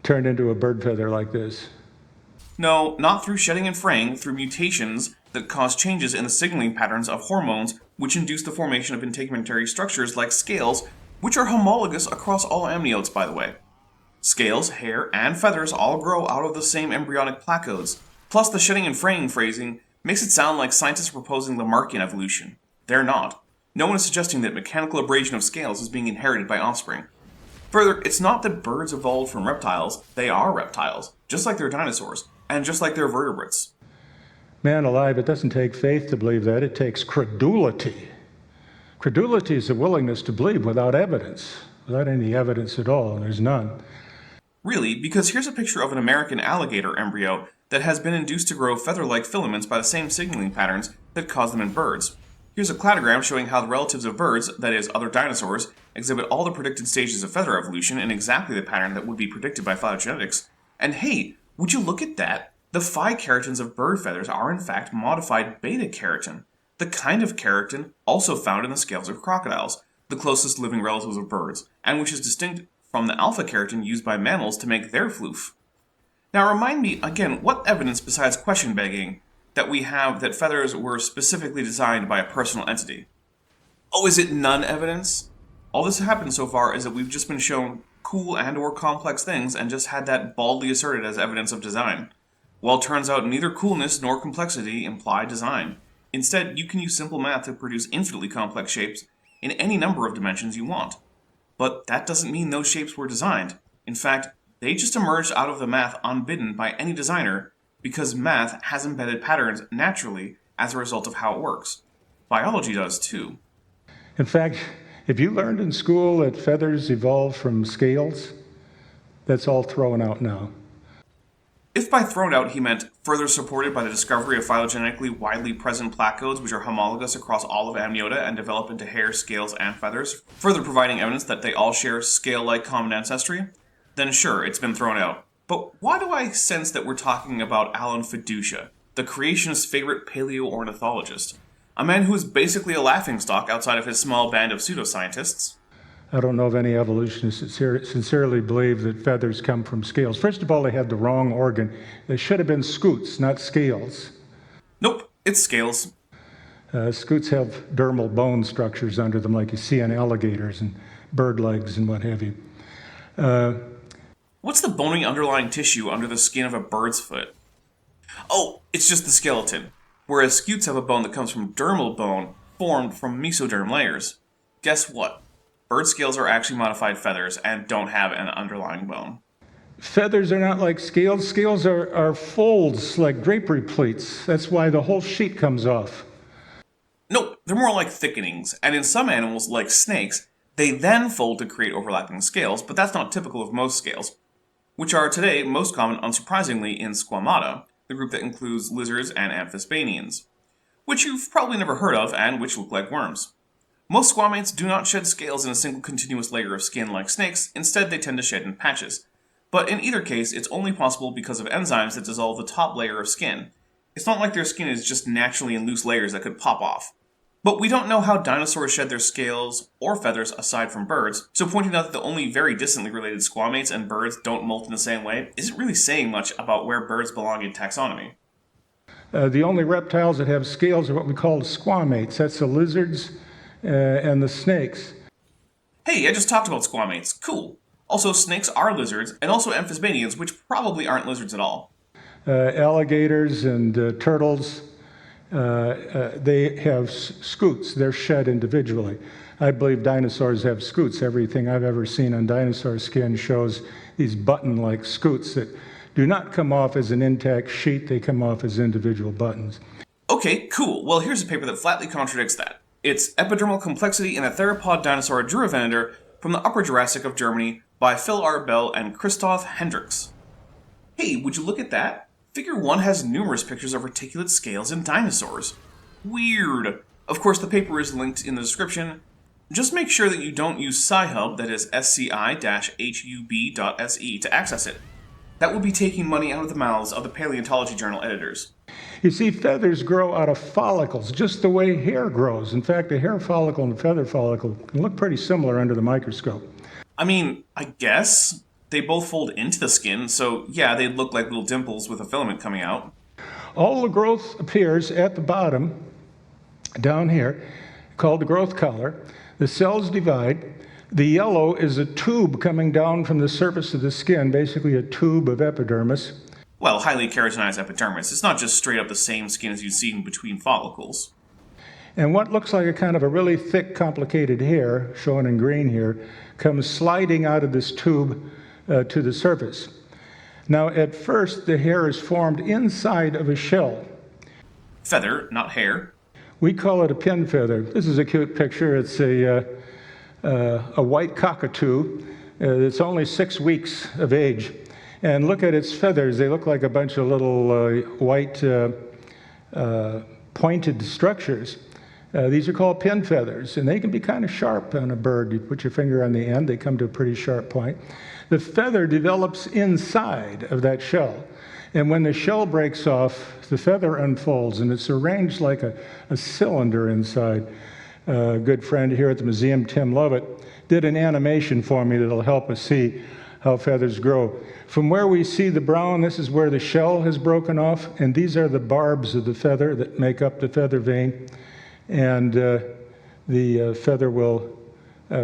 turned into a bird feather like this. No, not through shedding and fraying, through mutations that cause changes in the signaling patterns of hormones, which induce the formation of integumentary structures like scales, which are homologous across all amniotes, by the way. Scales, hair, and feathers all grow out of the same embryonic placodes. Plus, the shedding and fraying phrasing makes it sound like scientists are proposing Lamarckian evolution. They're not. No one is suggesting that mechanical abrasion of scales is being inherited by offspring. Further, it's not that birds evolved from reptiles, they are reptiles, just like they're dinosaurs, and just like they're vertebrates. Man alive, it doesn't take faith to believe that, it takes credulity. Credulity is the willingness to believe without evidence, without any evidence at all, and there's none. Really, because here's a picture of an American alligator embryo that has been induced to grow feather-like filaments by the same signaling patterns that cause them in birds. Here's a cladogram showing how the relatives of birds, that is, other dinosaurs, exhibit all the predicted stages of feather evolution in exactly the pattern that would be predicted by phylogenetics. And hey, would you look at that? The phi keratins of bird feathers are in fact modified beta keratin, the kind of keratin also found in the scales of crocodiles, the closest living relatives of birds, and which is distinct from the alpha keratin used by mammals to make their floof. Now remind me, again, what evidence besides question begging that we have that feathers were specifically designed by a personal entity? Oh, is it none evidence? All this has happened so far is that we've just been shown cool and or complex things and just had that baldly asserted as evidence of design. Well, it turns out neither coolness nor complexity imply design. Instead, you can use simple math to produce infinitely complex shapes in any number of dimensions you want. But that doesn't mean those shapes were designed. In fact, they just emerged out of the math unbidden by any designer because math has embedded patterns naturally as a result of how it works. Biology does too. In fact, if you learned in school that feathers evolved from scales, that's all thrown out now. If by thrown out he meant further supported by the discovery of phylogenetically widely present placodes which are homologous across all of amniota and develop into hair, scales, and feathers, further providing evidence that they all share scale-like common ancestry, then sure, it's been thrown out. But why do I sense that we're talking about Alan Fiducia, the creationist's favorite paleoornithologist? A man who is basically a laughingstock outside of his small band of pseudoscientists. I don't know of any evolutionists that sincerely believe that feathers come from scales. First of all, they had the wrong organ. They should have been scutes, not scales. Nope, it's scales. Scutes have dermal bone structures under them like you see on alligators and bird legs and what have you. What's the bony underlying tissue under the skin of a bird's foot? Oh, it's just the skeleton. Whereas scutes have a bone that comes from dermal bone formed from mesoderm layers. Guess what? Bird scales are actually modified feathers and don't have an underlying bone. Feathers are not like scales. Scales are folds like drapery pleats. That's why the whole sheet comes off. Nope, they're more like thickenings, and in some animals, like snakes, they then fold to create overlapping scales, but that's not typical of most scales, which are today most common, unsurprisingly, in Squamata, the group that includes lizards and amphisbaenians, which you've probably never heard of and which look like worms. Most squamates do not shed scales in a single continuous layer of skin like snakes, instead they tend to shed in patches. But in either case, it's only possible because of enzymes that dissolve the top layer of skin. It's not like their skin is just naturally in loose layers that could pop off. But we don't know how dinosaurs shed their scales or feathers aside from birds, so pointing out that the only very distantly related squamates and birds don't molt in the same way isn't really saying much about where birds belong in taxonomy. The only reptiles that have scales are what we call squamates. That's the lizards and the snakes. Hey, I just talked about squamates. Cool. Also, snakes are lizards, and also amphisbaenians, which probably aren't lizards at all. Alligators and turtles, they have scutes. They're shed individually. I believe dinosaurs have scutes. Everything I've ever seen on dinosaur skin shows these button-like scutes that do not come off as an intact sheet. They come off as individual buttons. Okay, cool. Well, here's a paper that flatly contradicts that. It's Epidermal Complexity in a Theropod Dinosaur Duravenator from the Upper Jurassic of Germany by Phil R. Bell and Christoph Hendricks. Hey, would you look at that? Figure 1 has numerous pictures of reticulate scales in dinosaurs. Weird. Of course, the paper is linked in the description. Just make sure that you don't use Sci-Hub, that is sci-hub.se, to access it. That would be taking money out of the mouths of the Paleontology Journal editors. You see, feathers grow out of follicles, just the way hair grows. In fact, a hair follicle and a feather follicle can look pretty similar under the microscope. I mean, I guess. They both fold into the skin, so yeah, they'd look like little dimples with a filament coming out. All the growth appears at the bottom, down here, called the growth collar. The cells divide. The yellow is a tube coming down from the surface of the skin, basically a tube of epidermis. Well, highly keratinized epidermis. It's not just straight up the same skin as you've seen between follicles. And what looks like a really thick, complicated hair, shown in green here, comes sliding out of this tube to the surface. Now, at first, the hair is formed inside of a shell. Feather, not hair. We call it a pin feather. This is a cute picture. It's a white cockatoo that's only 6 weeks of age. And look at its feathers. They look like a bunch of little white pointed structures. These are called pin feathers, and they can be kind of sharp on a bird. You put your finger on the end, they come to a pretty sharp point. The feather develops inside of that shell. And when the shell breaks off, the feather unfolds, and it's arranged like a cylinder inside. A good friend here at the museum, Tim Lovett, did an animation for me that'll help us see how feathers grow. From where we see the brown, this is where the shell has broken off, and these are the barbs of the feather that make up the feather vein, and the feather will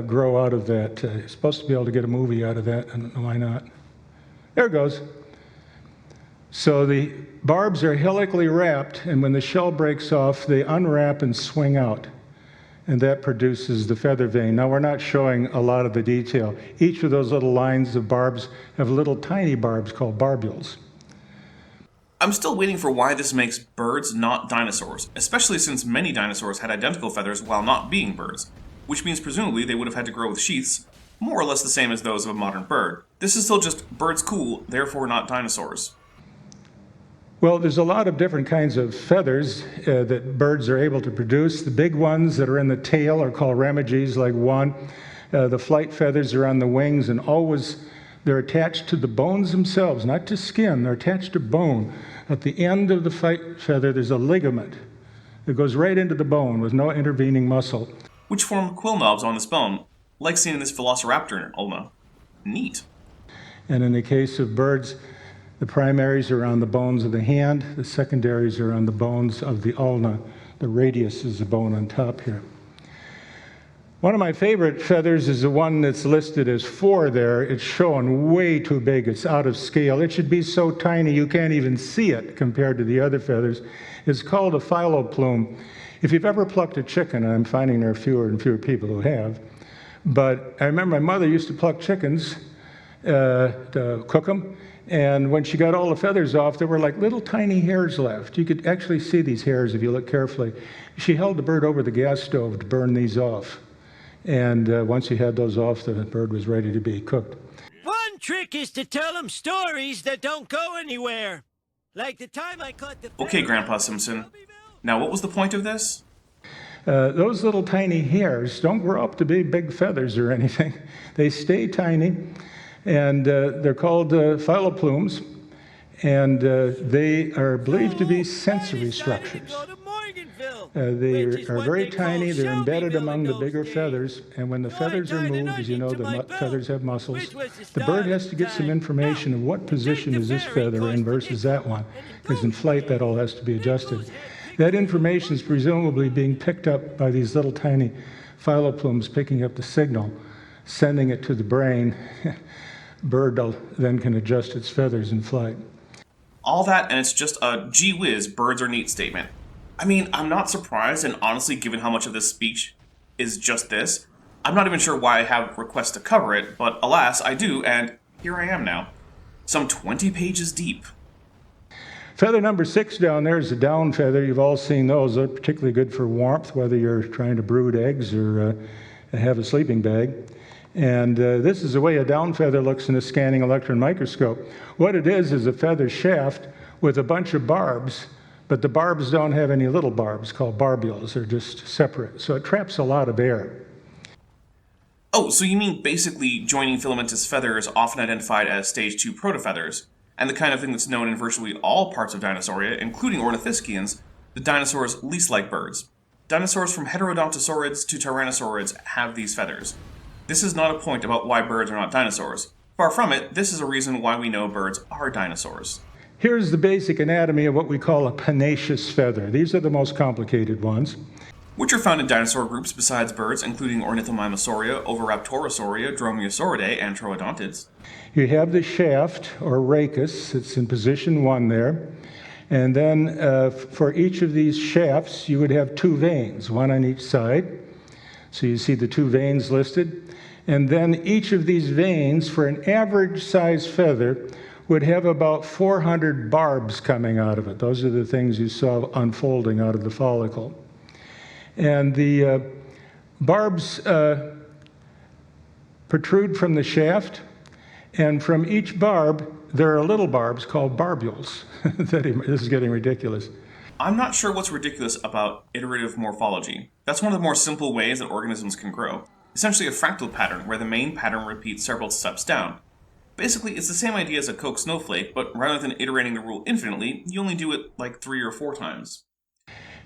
grow out of that. You're supposed to be able to get a movie out of that. I don't know why not. There it goes. So the barbs are helically wrapped, and when the shell breaks off, they unwrap and swing out. And that produces the feather vein. Now, we're not showing a lot of the detail. Each of those little lines of barbs have little tiny barbs called barbules. I'm still waiting for why this makes birds not dinosaurs, especially since many dinosaurs had identical feathers while not being birds, which means presumably they would have had to grow with sheaths, more or less the same as those of a modern bird. This is still just birds cool, therefore not dinosaurs. Well, there's a lot of different kinds of feathers that birds are able to produce. The big ones that are in the tail are called remiges, like one. The flight feathers are on the wings, and always they're attached to the bones themselves, not to skin. They're attached to bone. At the end of the flight feather, there's a ligament that goes right into the bone with no intervening muscle. Which form quill knobs on this bone, like seen in this velociraptor ulna. Neat. And in the case of birds, the primaries are on the bones of the hand, the secondaries are on the bones of the ulna. The radius is the bone on top here. One of my favorite feathers is the one that's listed as 4 there. It's shown way too big. It's out of scale. It should be so tiny you can't even see it compared to the other feathers. It's called a phyloplume. If you've ever plucked a chicken, and I'm finding there are fewer and fewer people who have, but I remember my mother used to pluck chickens to cook them, and when she got all the feathers off, there were like little tiny hairs left. You could actually see these hairs if you look carefully. She held the bird over the gas stove to burn these off. And once you had those off, the bird was ready to be cooked. One trick is to tell them stories that don't go anywhere. Like the time I caught the... Okay, Grandpa Simpson. Now, what was the point of this? Those little tiny hairs don't grow up to be big feathers or anything. They stay tiny, and they're called phyloplumes, and they are believed to be sensory structures. They are very tiny, they're embedded among the bigger feathers, and when the feathers are moved, as you know, the feathers have muscles, the bird has to get some information of what position is this feather in versus that one, because in flight that all has to be adjusted. That information is presumably being picked up by these little tiny phyloplumes picking up the signal, sending it to the brain. Bird then can adjust its feathers in flight. All that, and it's just a gee whiz, birds are neat statement. I mean, I'm not surprised, and honestly, given how much of this speech is just this, I'm not even sure why I have requests to cover it, but alas, I do, and here I am now. Some 20 pages deep. Feather number 6 down there is a down feather. You've all seen those. They're particularly good for warmth, whether you're trying to brood eggs or have a sleeping bag. And this is the way a down feather looks in a scanning electron microscope. What it is a feather shaft with a bunch of barbs, but the barbs don't have any little barbs called barbules. They're just separate. So it traps a lot of air. Oh, so you mean basically joining filamentous feathers often identified as stage 2 protofeathers, and the kind of thing that's known in virtually all parts of Dinosauria, including ornithischians, the dinosaurs least like birds. Dinosaurs from heterodontosaurids to tyrannosaurids have these feathers. This is not a point about why birds are not dinosaurs. Far from it, this is a reason why we know birds are dinosaurs. Here's the basic anatomy of what we call a pennaceous feather. These are the most complicated ones. Which are found in dinosaur groups besides birds, including Ornithomimosauria, Oviraptorosauria, Dromaeosauridae, and Troodontids. You have the shaft, or rachis, it's in position 1 there. And then for each of these shafts, you would have 2 veins, one on each side. So you see the 2 veins listed. And then each of these veins, for an average size feather, would have about 400 barbs coming out of it. Those are the things you saw unfolding out of the follicle. And the barbs protrude from the shaft, and from each barb, there are little barbs called barbules. This is getting ridiculous. I'm not sure what's ridiculous about iterative morphology. That's one of the more simple ways that organisms can grow. Essentially a fractal pattern, where the main pattern repeats several steps down. Basically, it's the same idea as a Coke snowflake, but rather than iterating the rule infinitely, you only do it like 3 or 4 times.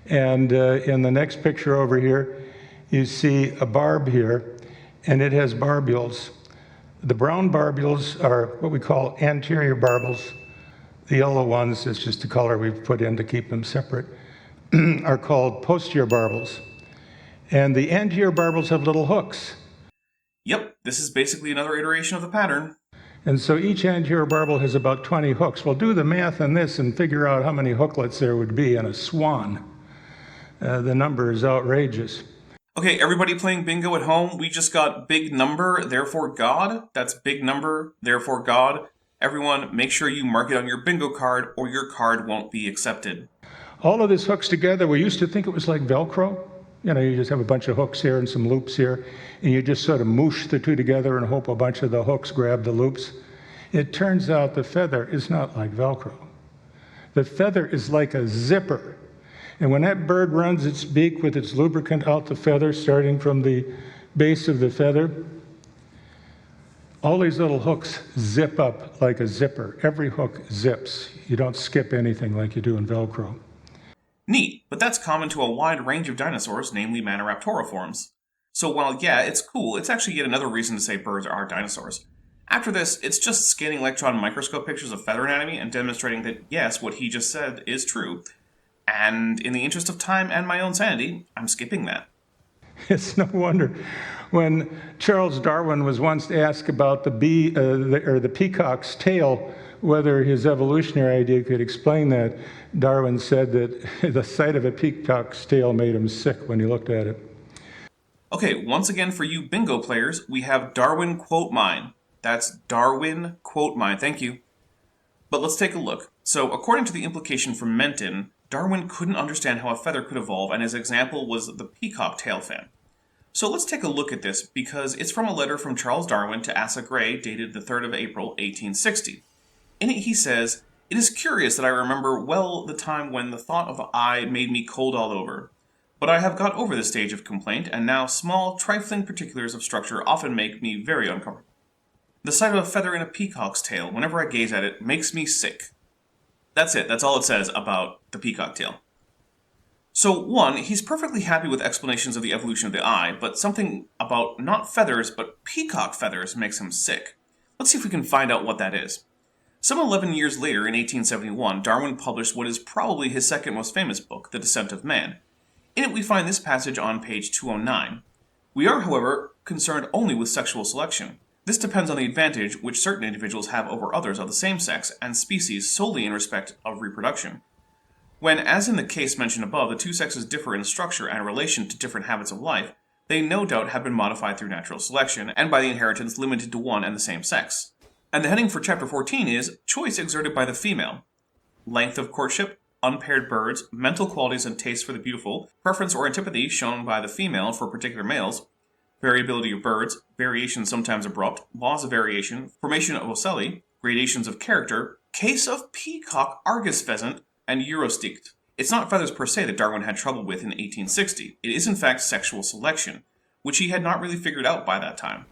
And in the next picture over here, you see a barb here, and it has barbules. The brown barbules are what we call anterior barbules. The yellow ones, it's just the color we've put in to keep them separate, are called posterior barbules. And the anterior barbules have little hooks. Yep, this is basically another iteration of the pattern. And so each anterior barbel has about 20 hooks. Well, do the math on this and figure out how many hooklets there would be in a swan. The number is outrageous. Okay, everybody playing bingo at home, we just got big number, therefore God. That's big number, therefore God. Everyone, make sure you mark it on your bingo card or your card won't be accepted. All of this hooks together, we used to think it was like Velcro. You know, you just have a bunch of hooks here and some loops here, and you just sort of moosh the two together and hope a bunch of the hooks grab the loops. It turns out the feather is not like Velcro. The feather is like a zipper. And when that bird runs its beak with its lubricant out the feather, starting from the base of the feather, all these little hooks zip up like a zipper. Every hook zips. You don't skip anything like you do in Velcro. Neat, but that's common to a wide range of dinosaurs, namely Maniraptoriforms. So while yeah, it's cool, it's actually yet another reason to say birds are dinosaurs. After this, it's just scanning electron microscope pictures of feather anatomy and demonstrating that yes, what he just said is true. And in the interest of time and my own sanity, I'm skipping that. It's no wonder. When Charles Darwin was once asked about the peacock's tail, whether his evolutionary idea could explain that, Darwin said that the sight of a peacock's tail made him sick when he looked at it. Okay, once again for you bingo players, we have Darwin quote mine. That's Darwin quote mine, thank you. But let's take a look. So according to the implication from Menton, Darwin couldn't understand how a feather could evolve, and his example was the peacock tail fan. So let's take a look at this, because it's from a letter from Charles Darwin to Asa Gray, dated the 3rd of April, 1860. In it he says, "It is curious that I remember well the time when the thought of eye made me cold all over. But I have got over this stage of complaint, and now small, trifling particulars of structure often make me very uncomfortable. The sight of a feather in a peacock's tail, whenever I gaze at it, makes me sick." That's it. That's all it says about the peacock tail. So, one, he's perfectly happy with explanations of the evolution of the eye, but something about not feathers, but peacock feathers makes him sick. Let's see if we can find out what that is. Some 11 years later, in 1871, Darwin published what is probably his second most famous book, The Descent of Man. In it we find this passage on page 209. "We are, however, concerned only with sexual selection. This depends on the advantage which certain individuals have over others of the same sex and species solely in respect of reproduction. When, as in the case mentioned above, the two sexes differ in structure and relation to different habits of life, they no doubt have been modified through natural selection, and by the inheritance limited to one and the same sex." And the heading for chapter 14 is Choice Exerted by the Female. Length of courtship, unpaired birds, mental qualities and taste for the beautiful, preference or antipathy shown by the female for particular males, variability of birds, variation sometimes abrupt, laws of variation, formation of ocelli, gradations of character, case of peacock, Argus pheasant, and Eurosticht. It's not feathers per se that Darwin had trouble with in 1860. It is in fact sexual selection, which he had not really figured out by that time,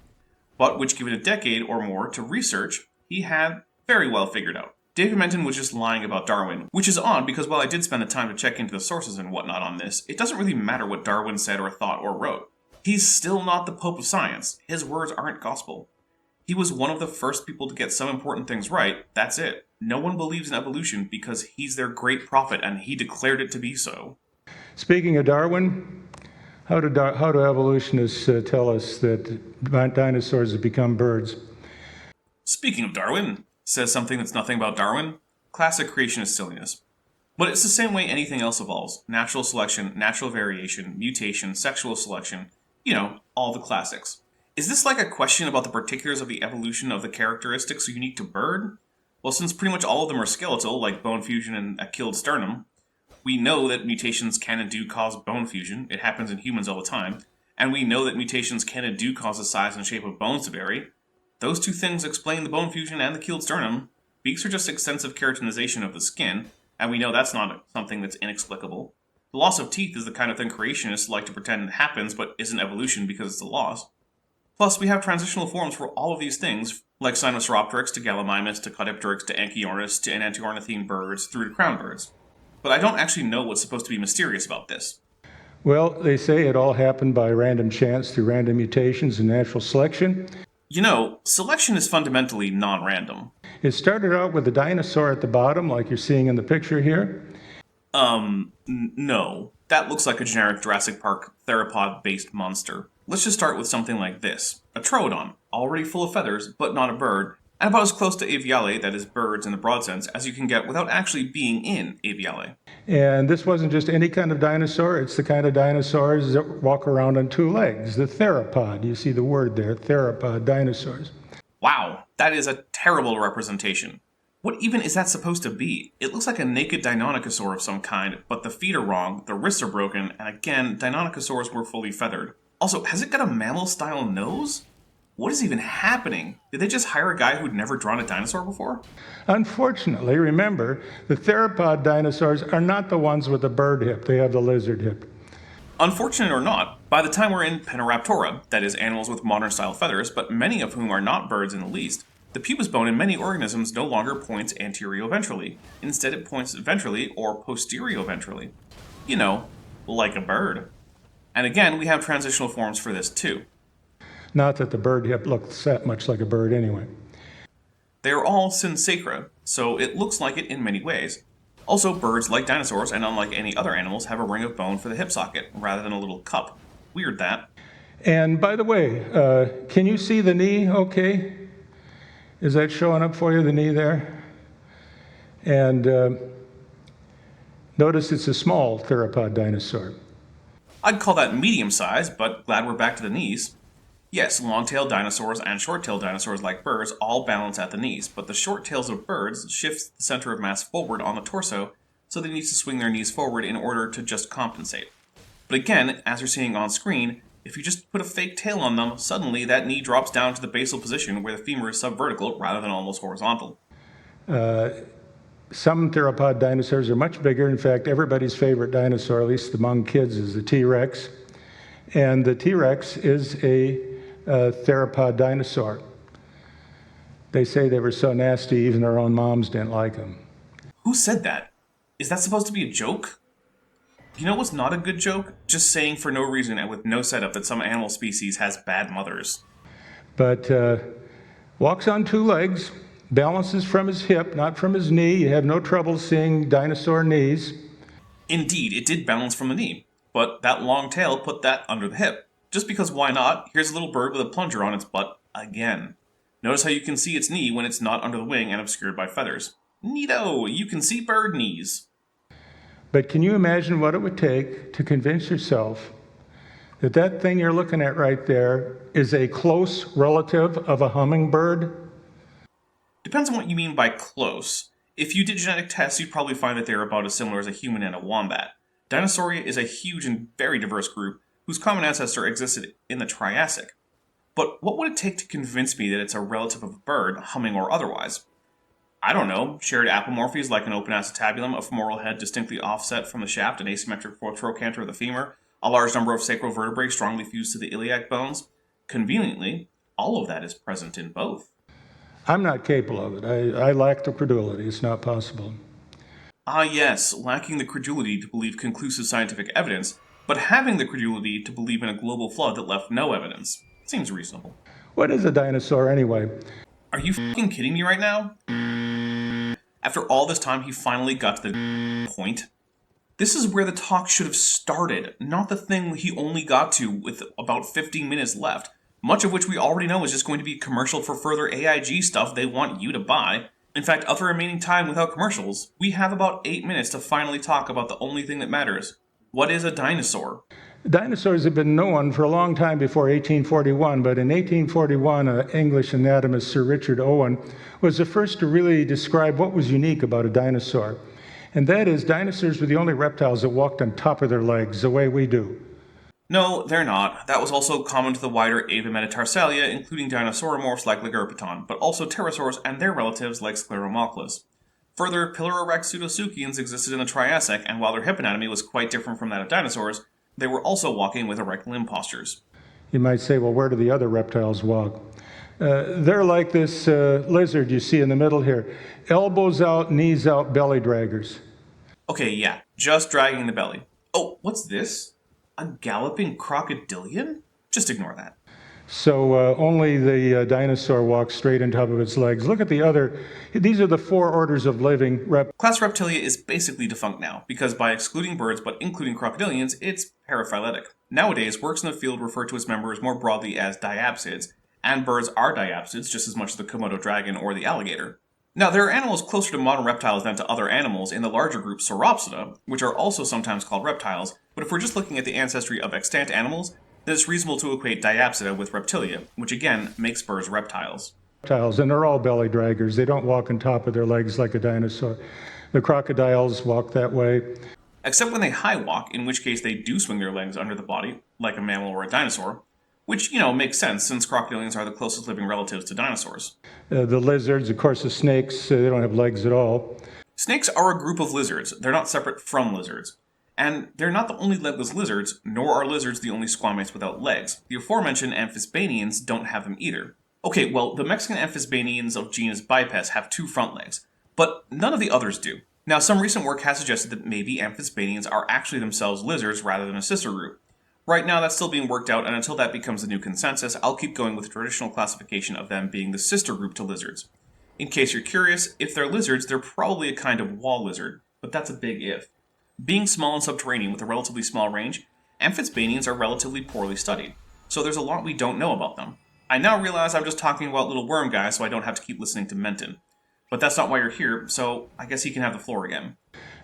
but which, given a decade or more to research, he had very well figured out. David Menton was just lying about Darwin, which is odd because while I did spend the time to check into the sources and whatnot on this, it doesn't really matter what Darwin said or thought or wrote. He's still not the Pope of Science. His words aren't gospel. He was one of the first people to get some important things right. That's it. No one believes in evolution because he's their great prophet and he declared it to be so. Speaking of Darwin, how do evolutionists tell us that dinosaurs have become birds? Speaking of Darwin, says something that's nothing about Darwin. Classic creationist silliness. But it's the same way anything else evolves. Natural selection, natural variation, mutation, sexual selection. You know, all the classics. Is this like a question about the particulars of the evolution of the characteristics unique to bird? Well, since pretty much all of them are skeletal, like bone fusion and a killed sternum, we know that mutations can and do cause bone fusion. It happens in humans all the time. And we know that mutations can and do cause the size and shape of bones to vary. Those two things explain the bone fusion and the killed sternum. Beaks are just extensive keratinization of the skin, and we know that's not something that's inexplicable. The loss of teeth is the kind of thing creationists like to pretend happens but isn't evolution because it's a loss. Plus, we have transitional forms for all of these things, like Sinosauropteryx to Gallimimus to Caudipteryx to Anchiornis to enantiornithine birds through to crown birds. But I don't actually know what's supposed to be mysterious about this. Well, they say it all happened by random chance through random mutations and natural selection. You know, selection is fundamentally non-random. It started out with a dinosaur at the bottom, like you're seeing in the picture here. No. That looks like a generic Jurassic Park theropod-based monster. Let's just start with something like this. A troodon, already full of feathers, but not a bird, and about as close to aviale, that is birds in the broad sense, as you can get without actually being in aviale. And this wasn't just any kind of dinosaur, it's the kind of dinosaurs that walk around on two legs, the theropod. You see the word there, theropod dinosaurs. Wow, that is a terrible representation. What even is that supposed to be? It looks like a naked Deinonychosaur of some kind, but the feet are wrong, the wrists are broken, and again, Deinonychosaurs were fully feathered. Also, has it got a mammal-style nose? What is even happening? Did they just hire a guy who'd never drawn a dinosaur before? Unfortunately, remember, the theropod dinosaurs are not the ones with the bird hip, they have the lizard hip. Unfortunate or not, by the time we're in Penaraptora, that is animals with modern-style feathers, but many of whom are not birds in the least, the pubis bone in many organisms no longer points anterioventrally. Instead, it points ventrally or posterioventrally. You know, like a bird. And again, we have transitional forms for this too. Not that the bird hip looks that much like a bird anyway. They are all synsacra, so it looks like it in many ways. Also, birds, like dinosaurs, and unlike any other animals, have a ring of bone for the hip socket, rather than a little cup. Weird that. And by the way, can you see the knee okay? Is that showing up for you, the knee there? And notice it's a small theropod dinosaur. I'd call that medium-sized, but glad we're back to the knees. Yes, long-tailed dinosaurs and short-tailed dinosaurs like birds all balance at the knees, but the short tails of birds shift the center of mass forward on the torso, so they need to swing their knees forward in order to just compensate. But again, as you're seeing on screen, if you just put a fake tail on them, suddenly that knee drops down to the basal position where the femur is subvertical rather than almost horizontal. Some theropod dinosaurs are much bigger. In fact, everybody's favorite dinosaur, at least among kids, is the T-Rex. And the T-Rex is a theropod dinosaur. They say they were so nasty, even their own moms didn't like them. Who said that? Is that supposed to be a joke? You know what's not a good joke? Just saying for no reason and with no setup that some animal species has bad mothers. But walks on two legs, balances from his hip, not from his knee. You have no trouble seeing dinosaur knees. Indeed, it did balance from the knee, but that long tail put that under the hip. Just because why not, here's a little bird with a plunger on its butt again. Notice how you can see its knee when it's not under the wing and obscured by feathers. Neato! You can see bird knees. But can you imagine what it would take to convince yourself that that thing you're looking at right there is a close relative of a hummingbird? Depends on what you mean by close. If you did genetic tests, you'd probably find that they're about as similar as a human and a wombat. Dinosauria is a huge and very diverse group whose common ancestor existed in the Triassic. But what would it take to convince me that it's a relative of a bird, humming or otherwise? I don't know, shared apomorphies like an open acetabulum, a femoral head distinctly offset from the shaft, an asymmetric trochanter of the femur, a large number of sacral vertebrae strongly fused to the iliac bones. Conveniently, all of that is present in both. I'm not capable of it. I lack the credulity. It's not possible. Ah yes, lacking the credulity to believe conclusive scientific evidence, but having the credulity to believe in a global flood that left no evidence. Seems reasonable. What is a dinosaur anyway? Are you f***ing kidding me right now? After all this time, he finally got to the point. This is where the talk should have started, not the thing he only got to with about 15 minutes left, much of which we already know is just going to be commercial for further AIG stuff they want you to buy. In fact, of the remaining time without commercials, we have about 8 minutes to finally talk about the only thing that matters. What is a dinosaur? Dinosaurs have been known for a long time before 1841, but in 1841, an English anatomist, Sir Richard Owen, was the first to really describe what was unique about a dinosaur. And that is, dinosaurs were the only reptiles that walked on top of their legs, the way we do. No, they're not. That was also common to the wider Avametatarsalia, including dinosauromorphs like Lagurpiton, but also pterosaurs and their relatives like Scleromochlus. Further, Pilerorex pseudoseuchians existed in the Triassic, and while their hip anatomy was quite different from that of dinosaurs, they were also walking with erect limb postures. You might say, well, where do the other reptiles walk? They're like this lizard you see in the middle here. Elbows out, knees out, belly draggers. Okay, yeah, just dragging the belly. Oh, what's this? A galloping crocodilian? Just ignore that. So only the dinosaur walks straight on top of its legs. Look at the other. These are the four orders of living reptiles. Class Reptilia is basically defunct now, because by excluding birds but including crocodilians, it's paraphyletic. Nowadays, works in the field refer to its members more broadly as diapsids, and birds are diapsids just as much as the Komodo dragon or the alligator. Now, there are animals closer to modern reptiles than to other animals in the larger group Sauropsida, which are also sometimes called reptiles, but if we're just looking at the ancestry of extant animals, then it's reasonable to equate Diapsida with Reptilia, which again makes birds reptiles. Reptiles, and they're all belly draggers. They don't walk on top of their legs like a dinosaur. The crocodiles walk that way. Except when they high walk, in which case they do swing their legs under the body, like a mammal or a dinosaur, which, makes sense since crocodilians are the closest living relatives to dinosaurs. The lizards, of course, the snakes, they don't have legs at all. Snakes are a group of lizards. They're not separate from lizards. And they're not the only legless lizards, nor are lizards the only squamates without legs. The aforementioned amphisbaenians don't have them either. Okay, well, the Mexican amphisbaenians of genus Bipes have 2 front legs, but none of the others do. Now, some recent work has suggested that maybe amphisbaenians are actually themselves lizards rather than a sister group. Right now, that's still being worked out, and until that becomes the new consensus, I'll keep going with the traditional classification of them being the sister group to lizards. In case you're curious, if they're lizards, they're probably a kind of wall lizard, but that's a big if. Being small and subterranean with a relatively small range, amphisbaenians are relatively poorly studied, so there's a lot we don't know about them. I now realize I'm just talking about little worm guys, so I don't have to keep listening to Menton. But that's not why you're here, so I guess he can have the floor again.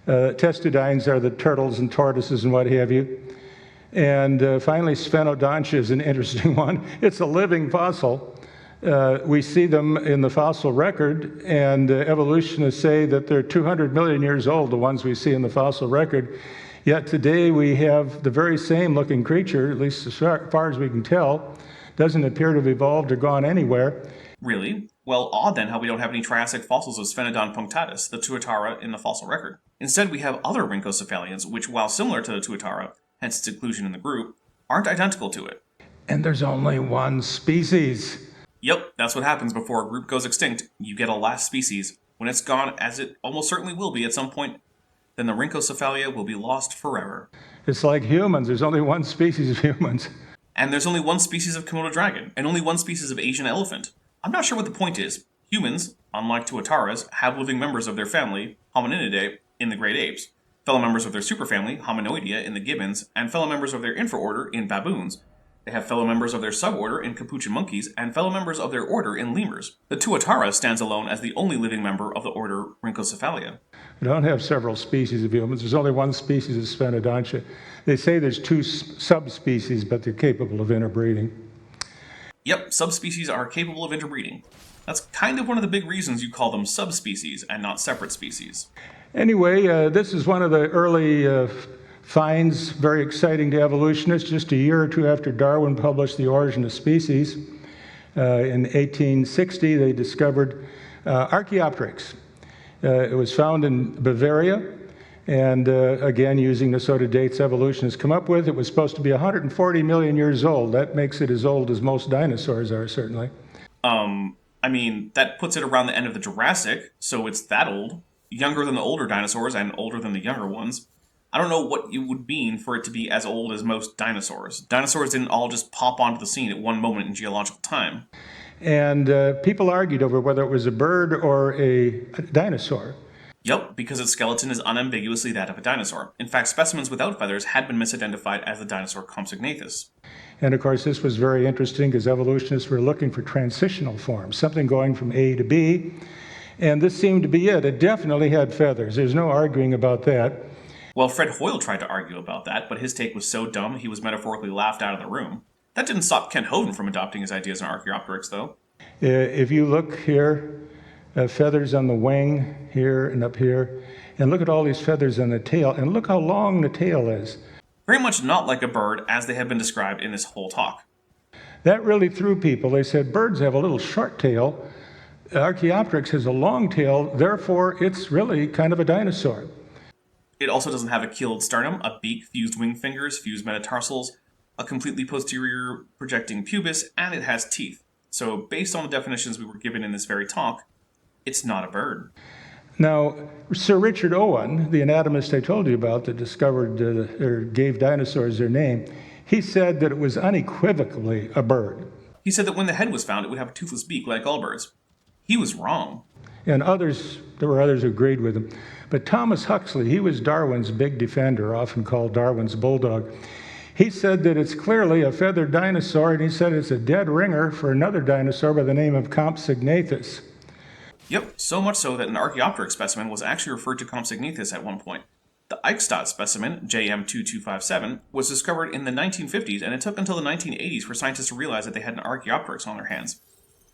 Testudines are the turtles and tortoises and what have you. And finally, Sphenodontia is an interesting one. It's a living fossil. We see them in the fossil record, and evolutionists say that they're 200 million years old, the ones we see in the fossil record. Yet today we have the very same looking creature, at least as far as we can tell, doesn't appear to have evolved or gone anywhere. Really? Well, odd then how we don't have any Triassic fossils of Sphenodon punctatus, the tuatara, in the fossil record. Instead, we have other rhynchocephalians, which, while similar to the tuatara, hence its inclusion in the group, aren't identical to it. And there's only one species. Yep, that's what happens before a group goes extinct. You get a last species. When it's gone, as it almost certainly will be at some point, then the rhynchocephalia will be lost forever. It's like humans. There's only one species of humans. And there's only one species of Komodo dragon, and only one species of Asian elephant. I'm not sure what the point is. Humans, unlike tuataras, have living members of their family, Homininidae, in the great apes, fellow members of their superfamily, Hominoidea, in the gibbons, and fellow members of their infraorder in baboons. They have fellow members of their suborder in capuchin monkeys, and fellow members of their order in lemurs. The tuatara stands alone as the only living member of the order Rhynchocephalia. We don't have several species of humans. There's only one species of Sphenodontia. They say there's 2 subspecies, but they're capable of interbreeding. Yep, subspecies are capable of interbreeding. That's kind of one of the big reasons you call them subspecies and not separate species. Anyway, this is one of the early finds, very exciting to evolutionists, just a year or 2 after Darwin published The Origin of Species. In 1860, they discovered Archaeopteryx. It was found in Bavaria, and again, using the sort of dates evolutionists come up with, it was supposed to be 140 million years old. That makes it as old as most dinosaurs are, certainly. I mean, that puts it around the end of the Jurassic, so it's that old. Younger than the older dinosaurs and older than the younger ones. I don't know what it would mean for it to be as old as most dinosaurs. Dinosaurs didn't all just pop onto the scene at one moment in geological time. And people argued over whether it was a bird or a dinosaur. Yep, because its skeleton is unambiguously that of a dinosaur. In fact, specimens without feathers had been misidentified as the dinosaur Compsognathus. And of course, this was very interesting because evolutionists were looking for transitional forms, something going from A to B. And this seemed to be it. It definitely had feathers. There's no arguing about that. Well, Fred Hoyle tried to argue about that, but his take was so dumb he was metaphorically laughed out of the room. That didn't stop Kent Hovind from adopting his ideas on Archaeopteryx, though. If you look here, feathers on the wing here and up here, and look at all these feathers on the tail, and look how long the tail is. Very much not like a bird as they have been described in this whole talk. That really threw people. They said birds have a little short tail. Archaeopteryx has a long tail, therefore it's really kind of a dinosaur. It also doesn't have a keeled sternum, a beak, fused wing fingers, fused metatarsals, a completely posterior projecting pubis, and it has teeth. So based on the definitions we were given in this very talk, it's not a bird. Now, Sir Richard Owen, the anatomist I told you about that discovered or gave dinosaurs their name, he said that it was unequivocally a bird. He said that when the head was found, it would have a toothless beak like all birds. He was wrong. And there were others who agreed with him. But Thomas Huxley, he was Darwin's big defender, often called Darwin's bulldog. He said that it's clearly a feathered dinosaur, and he said it's a dead ringer for another dinosaur by the name of Compsognathus. Yep, so much so that an Archaeopteryx specimen was actually referred to Compsognathus at one point. The Eichstatt specimen, JM2257, was discovered in the 1950s, and it took until the 1980s for scientists to realize that they had an Archaeopteryx on their hands.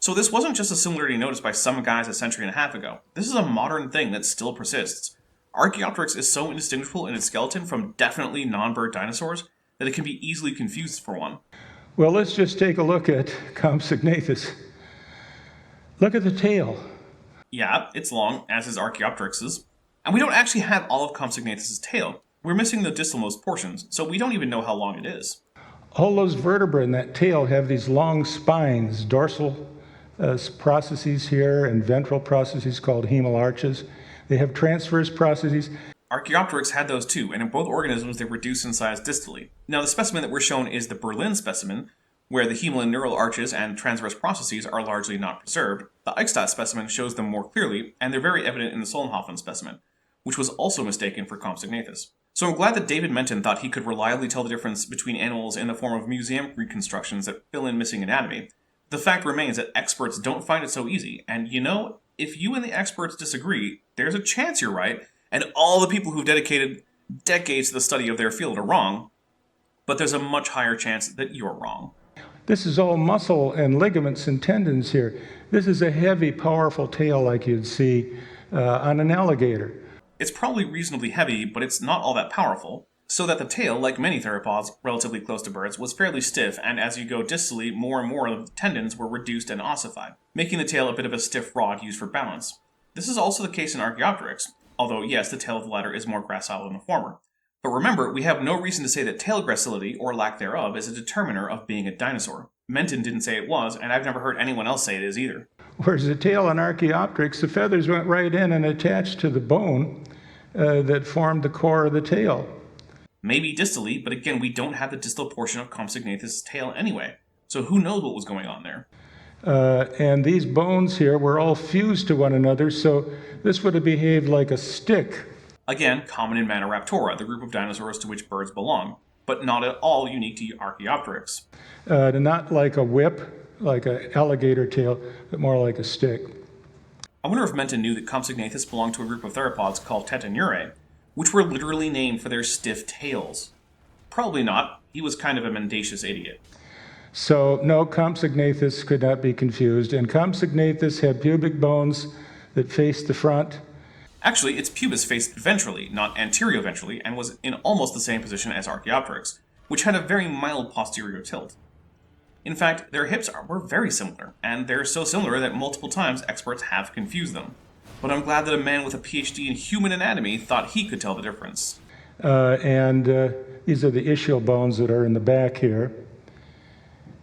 So this wasn't just a similarity noticed by some guys a century and a half ago. This is a modern thing that still persists. Archaeopteryx is so indistinguishable in its skeleton from definitely non-bird dinosaurs that it can be easily confused for one. Well, let's just take a look at Compsognathus. Look at the tail. Yeah, it's long, as is Archaeopteryx's. And we don't actually have all of Compsognathus' tail. We're missing the distalmost portions, so we don't even know how long it is. All those vertebrae in that tail have these long spines, dorsal processes here and ventral processes called hemal arches. They have transverse processes. Archaeopteryx had those too, and in both organisms they reduce in size distally. Now the specimen that we're shown is the Berlin specimen, where the hemal and neural arches and transverse processes are largely not preserved. The Eichstatt specimen shows them more clearly, and they're very evident in the Solnhofen specimen, which was also mistaken for Compsognathus. So I'm glad that David Menton thought he could reliably tell the difference between animals in the form of museum reconstructions that fill in missing anatomy. The fact remains that experts don't find it so easy, and if you and the experts disagree, there's a chance you're right, and all the people who've dedicated decades to the study of their field are wrong, but there's a much higher chance that you're wrong. This is all muscle and ligaments and tendons here. This is a heavy, powerful tail like you'd see on an alligator. It's probably reasonably heavy, but it's not all that powerful, so that the tail, like many theropods relatively close to birds, was fairly stiff, and as you go distally, more and more of the tendons were reduced and ossified, making the tail a bit of a stiff rod used for balance. This is also the case in Archaeopteryx, although yes, the tail of the latter is more gracile than the former. But remember, we have no reason to say that tail gracility, or lack thereof, is a determiner of being a dinosaur. Menton didn't say it was, and I've never heard anyone else say it is either. Whereas the tail on Archaeopteryx, the feathers went right in and attached to the bone that formed the core of the tail. Maybe distally, but again, we don't have the distal portion of Compsognathus' tail anyway, so who knows what was going on there? And these bones here were all fused to one another, so this would have behaved like a stick. Again, common in Maniraptora, the group of dinosaurs to which birds belong, but not at all unique to Archaeopteryx. Not like a whip, like an alligator tail, but more like a stick. I wonder if Menton knew that Compsognathus belonged to a group of theropods called Tetanurae, which were literally named for their stiff tails. Probably not. He was kind of a mendacious idiot. So, no, Compsognathus could not be confused, and Compsognathus had pubic bones that faced the front. Actually, its pubis faced ventrally, not anterioventrally, and was in almost the same position as Archaeopteryx, which had a very mild posterior tilt. In fact, their hips were very similar, and they're so similar that multiple times experts have confused them. But I'm glad that a man with a PhD in human anatomy thought he could tell the difference. These are the ischial bones that are in the back here.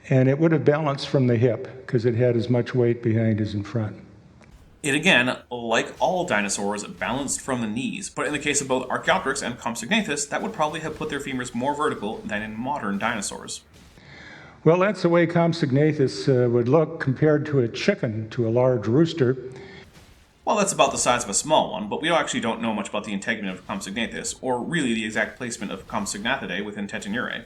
And it would have balanced from the hip, because it had as much weight behind as in front. It again, like all dinosaurs, balanced from the knees, but in the case of both Archaeopteryx and Compsognathus, that would probably have put their femurs more vertical than in modern dinosaurs. Well, that's the way Compsognathus would look compared to a chicken, to a large rooster. Well, that's about the size of a small one, but we actually don't know much about the integument of Compsognathus, or really the exact placement of Compsognathidae within Tetanurae.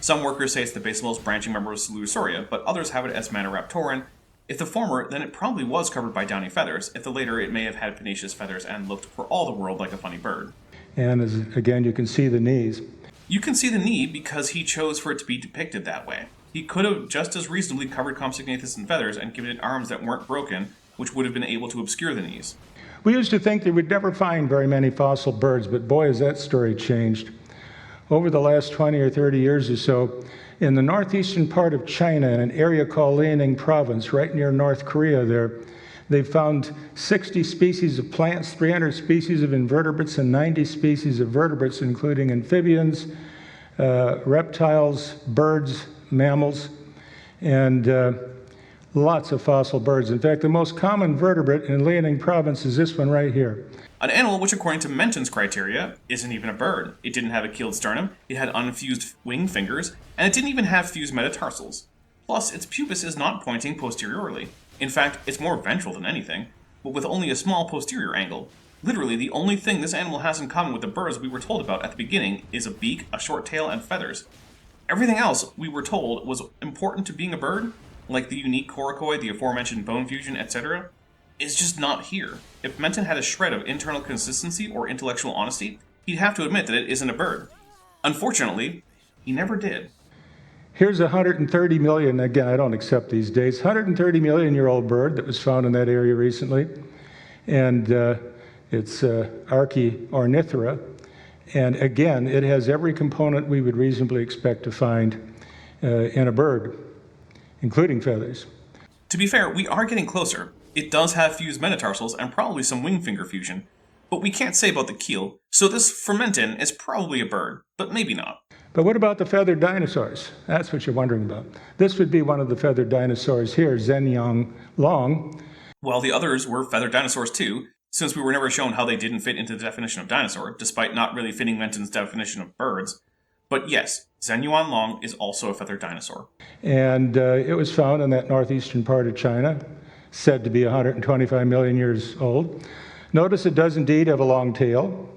Some workers say it's the basal-most branching member of Coelurosauria, but others have it as Maniraptoran. If the former, then it probably was covered by downy feathers. If the later, it may have had pennaceous feathers and looked for all the world like a funny bird. And again, you can see the knees. You can see the knee because he chose for it to be depicted that way. He could have just as reasonably covered Compsognathus in feathers and given it arms that weren't broken, which would have been able to obscure the knees. We used to think that we'd never find very many fossil birds, but boy, has that story changed. Over the last 20 or 30 years or so, in the northeastern part of China, in an area called Liaoning Province, right near North Korea there, they've found 60 species of plants, 300 species of invertebrates, and 90 species of vertebrates, including amphibians, reptiles, birds, mammals, and lots of fossil birds. In fact, the most common vertebrate in Liaoning Province is this one right here. An animal which, according to Menton's criteria, isn't even a bird. It didn't have a keeled sternum, it had unfused wing fingers, and it didn't even have fused metatarsals. Plus, its pubis is not pointing posteriorly. In fact, it's more ventral than anything, but with only a small posterior angle. Literally, the only thing this animal has in common with the birds we were told about at the beginning is a beak, a short tail, and feathers. Everything else we were told was important to being a bird, like the unique coracoid, the aforementioned bone fusion, etc., is just not here. If Menton had a shred of internal consistency or intellectual honesty, he'd have to admit that it isn't a bird. Unfortunately, he never did. Here's a 130 million, again, I don't accept these days, 130 million year old bird that was found in that area recently. And it's Archaeornithera. And again, it has every component we would reasonably expect to find in a bird, including feathers. To be fair, we are getting closer. It does have fused metatarsals and probably some wing finger fusion, but we can't say about the keel, so this Fermentin is probably a bird, but maybe not. But what about the feathered dinosaurs? That's what you're wondering about. This would be one of the feathered dinosaurs here, Zhenyang Long. Well, the others were feathered dinosaurs too, since we were never shown how they didn't fit into the definition of dinosaur, despite not really fitting Menton's definition of birds. But yes, Zhenyang Long is also a feathered dinosaur. And it was found in that northeastern part of China, said to be 125 million years old. Notice it does indeed have a long tail.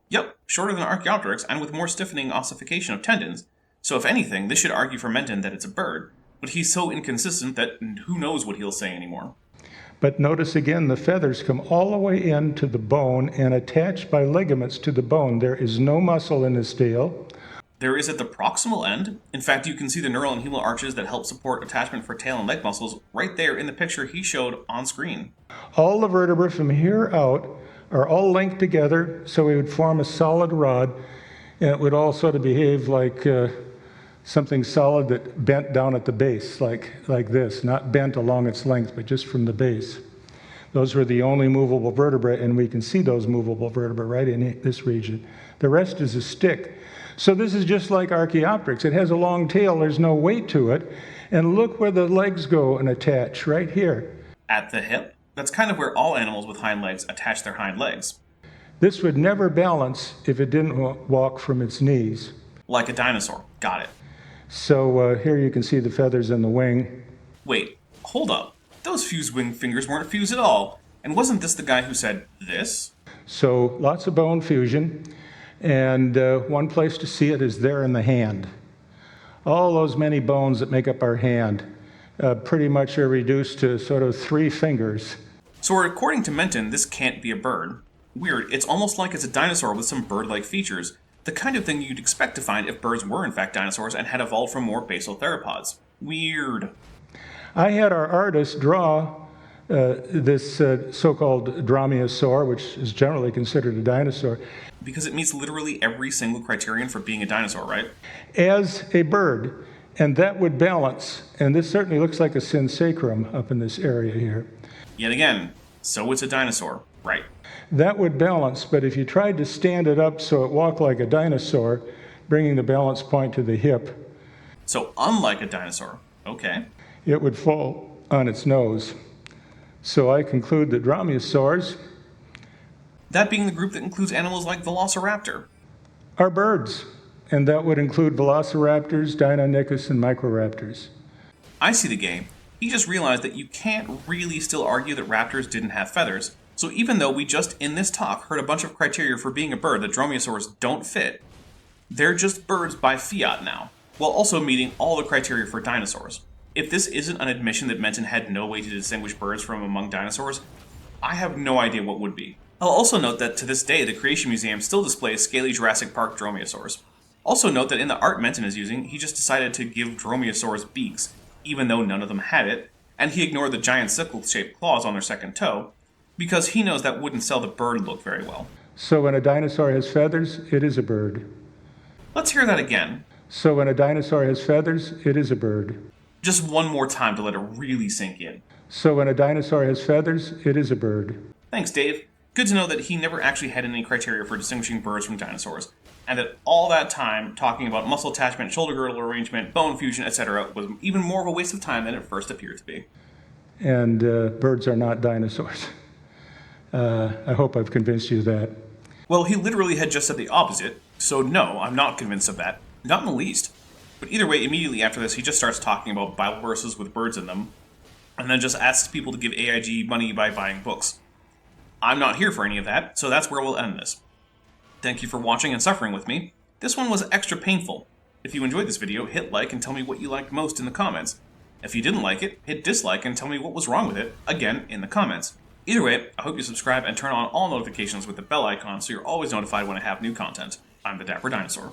Yep, shorter than Archaeopteryx and with more stiffening ossification of tendons, so if anything, this should argue for Menton that it's a bird, but he's so inconsistent that who knows what he'll say anymore. But notice again, the feathers come all the way into the bone and attached by ligaments to the bone. There is no muscle in his tail. There is at the proximal end. In fact, you can see the neural and humeral arches that help support attachment for tail and leg muscles right there in the picture he showed on screen. All the vertebrae from here out are all linked together, so we would form a solid rod, and it would all sort of behave like something solid that bent down at the base, like this, not bent along its length, but just from the base. Those were the only movable vertebrae, and we can see those movable vertebrae right in this region. The rest is a stick. So this is just like Archaeopteryx. It has a long tail, there's no weight to it, and look where the legs go and attach, right here. At the hip? That's kind of where all animals with hind legs attach their hind legs. This would never balance if it didn't walk from its knees. Like a dinosaur. Got it. So here you can see the feathers in the wing. Wait, hold up. Those fused wing fingers weren't fused at all. And wasn't this the guy who said this? So lots of bone fusion, and one place to see it is there in the hand. All those many bones that make up our hand pretty much are reduced to sort of 3 fingers. So according to Menton, this can't be a bird. Weird, it's almost like it's a dinosaur with some bird-like features, the kind of thing you'd expect to find if birds were in fact dinosaurs and had evolved from more basal theropods. Weird. I had our artist draw this so-called dromaeosaur, which is generally considered a dinosaur, Because it meets literally every single criterion for being a dinosaur, right? as a bird, and that would balance. And this certainly looks like a synsacrum up in this area here. Yet again, so it's a dinosaur, right? That would balance, but if you tried to stand it up so it walked like a dinosaur, bringing the balance point to the hip, So unlike a dinosaur, okay. it would fall on its nose. So I conclude that dromaeosaurs That being the group that includes animals like Velociraptor. are birds, and that would include velociraptors, Deinonychus, and Microraptors. I see the game. He just realized that you can't really still argue that raptors didn't have feathers, so even though we just in this talk heard a bunch of criteria for being a bird that dromaeosaurs don't fit, they're just birds by fiat now, while also meeting all the criteria for dinosaurs. If this isn't an admission that Menton had no way to distinguish birds from among dinosaurs, I have no idea what would be. I'll also note that to this day, the Creation Museum still displays scaly Jurassic Park dromaeosaurs. Also note that in the art Menton is using, he just decided to give dromaeosaurs beaks, even though none of them had it, and he ignored the giant sickle-shaped claws on their second toe, because he knows that wouldn't sell the bird look very well. So when a dinosaur has feathers, it is a bird. Let's hear that again. So when a dinosaur has feathers, it is a bird. Just one more time to let it really sink in. So when a dinosaur has feathers, it is a bird. Thanks, Dave. Good to know that he never actually had any criteria for distinguishing birds from dinosaurs, and that all that time talking about muscle attachment, shoulder girdle arrangement, bone fusion, etc. was even more of a waste of time than it first appeared to be. And birds are not dinosaurs. I hope I've convinced you of that. Well, he literally had just said the opposite, so no, I'm not convinced of that. Not in the least. But either way, immediately after this, he just starts talking about Bible verses with birds in them, and then just asks people to give AIG money by buying books. I'm not here for any of that, so that's where we'll end this. Thank you for watching and suffering with me. This one was extra painful. If you enjoyed this video, hit like and tell me what you liked most in the comments. If you didn't like it, hit dislike and tell me what was wrong with it, again, in the comments. Either way, I hope you subscribe and turn on all notifications with the bell icon so you're always notified when I have new content. I'm the Dapper Dinosaur.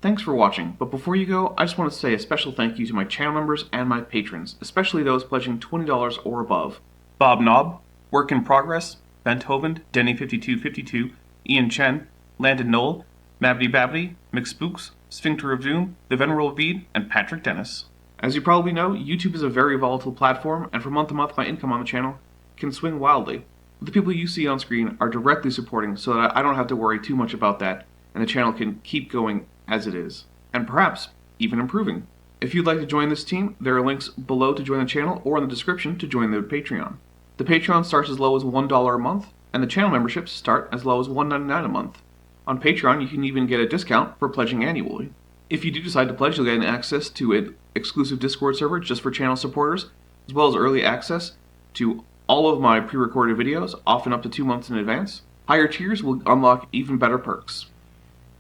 Thanks for watching, but before you go, I just want to say a special thank you to my channel members and my patrons, especially those pledging $20 or above. Bob Knob, Work in Progress, Benthoven, Denny5252, Ian Chen, Landon Knoll, Mabity Babbity, McSpooks, Sphincter of Doom, The Venerable Bede, and Patrick Dennis. As you probably know, YouTube is a very volatile platform, and from month to month my income on the channel can swing wildly. But the people you see on screen are directly supporting so that I don't have to worry too much about that, and the channel can keep going as it is, and perhaps even improving. If you'd like to join this team, there are links below to join the channel or in the description to join the Patreon. The Patreon starts as low as $1 a month, and the channel memberships start as low as $1.99 a month. On Patreon, you can even get a discount for pledging annually. If you do decide to pledge, you'll get access to an exclusive Discord server just for channel supporters, as well as early access to all of my pre-recorded videos, often up to 2 months in advance. Higher tiers will unlock even better perks.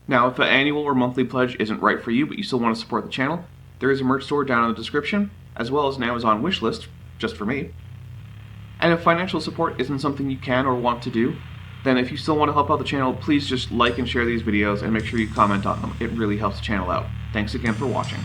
Now, if an annual or monthly pledge isn't right for you, but you still want to support the channel, there is a merch store down in the description, as well as an Amazon wishlist, just for me. And if financial support isn't something you can or want to do, then if you still want to help out the channel, please just like and share these videos and make sure you comment on them. It really helps the channel out. Thanks again for watching.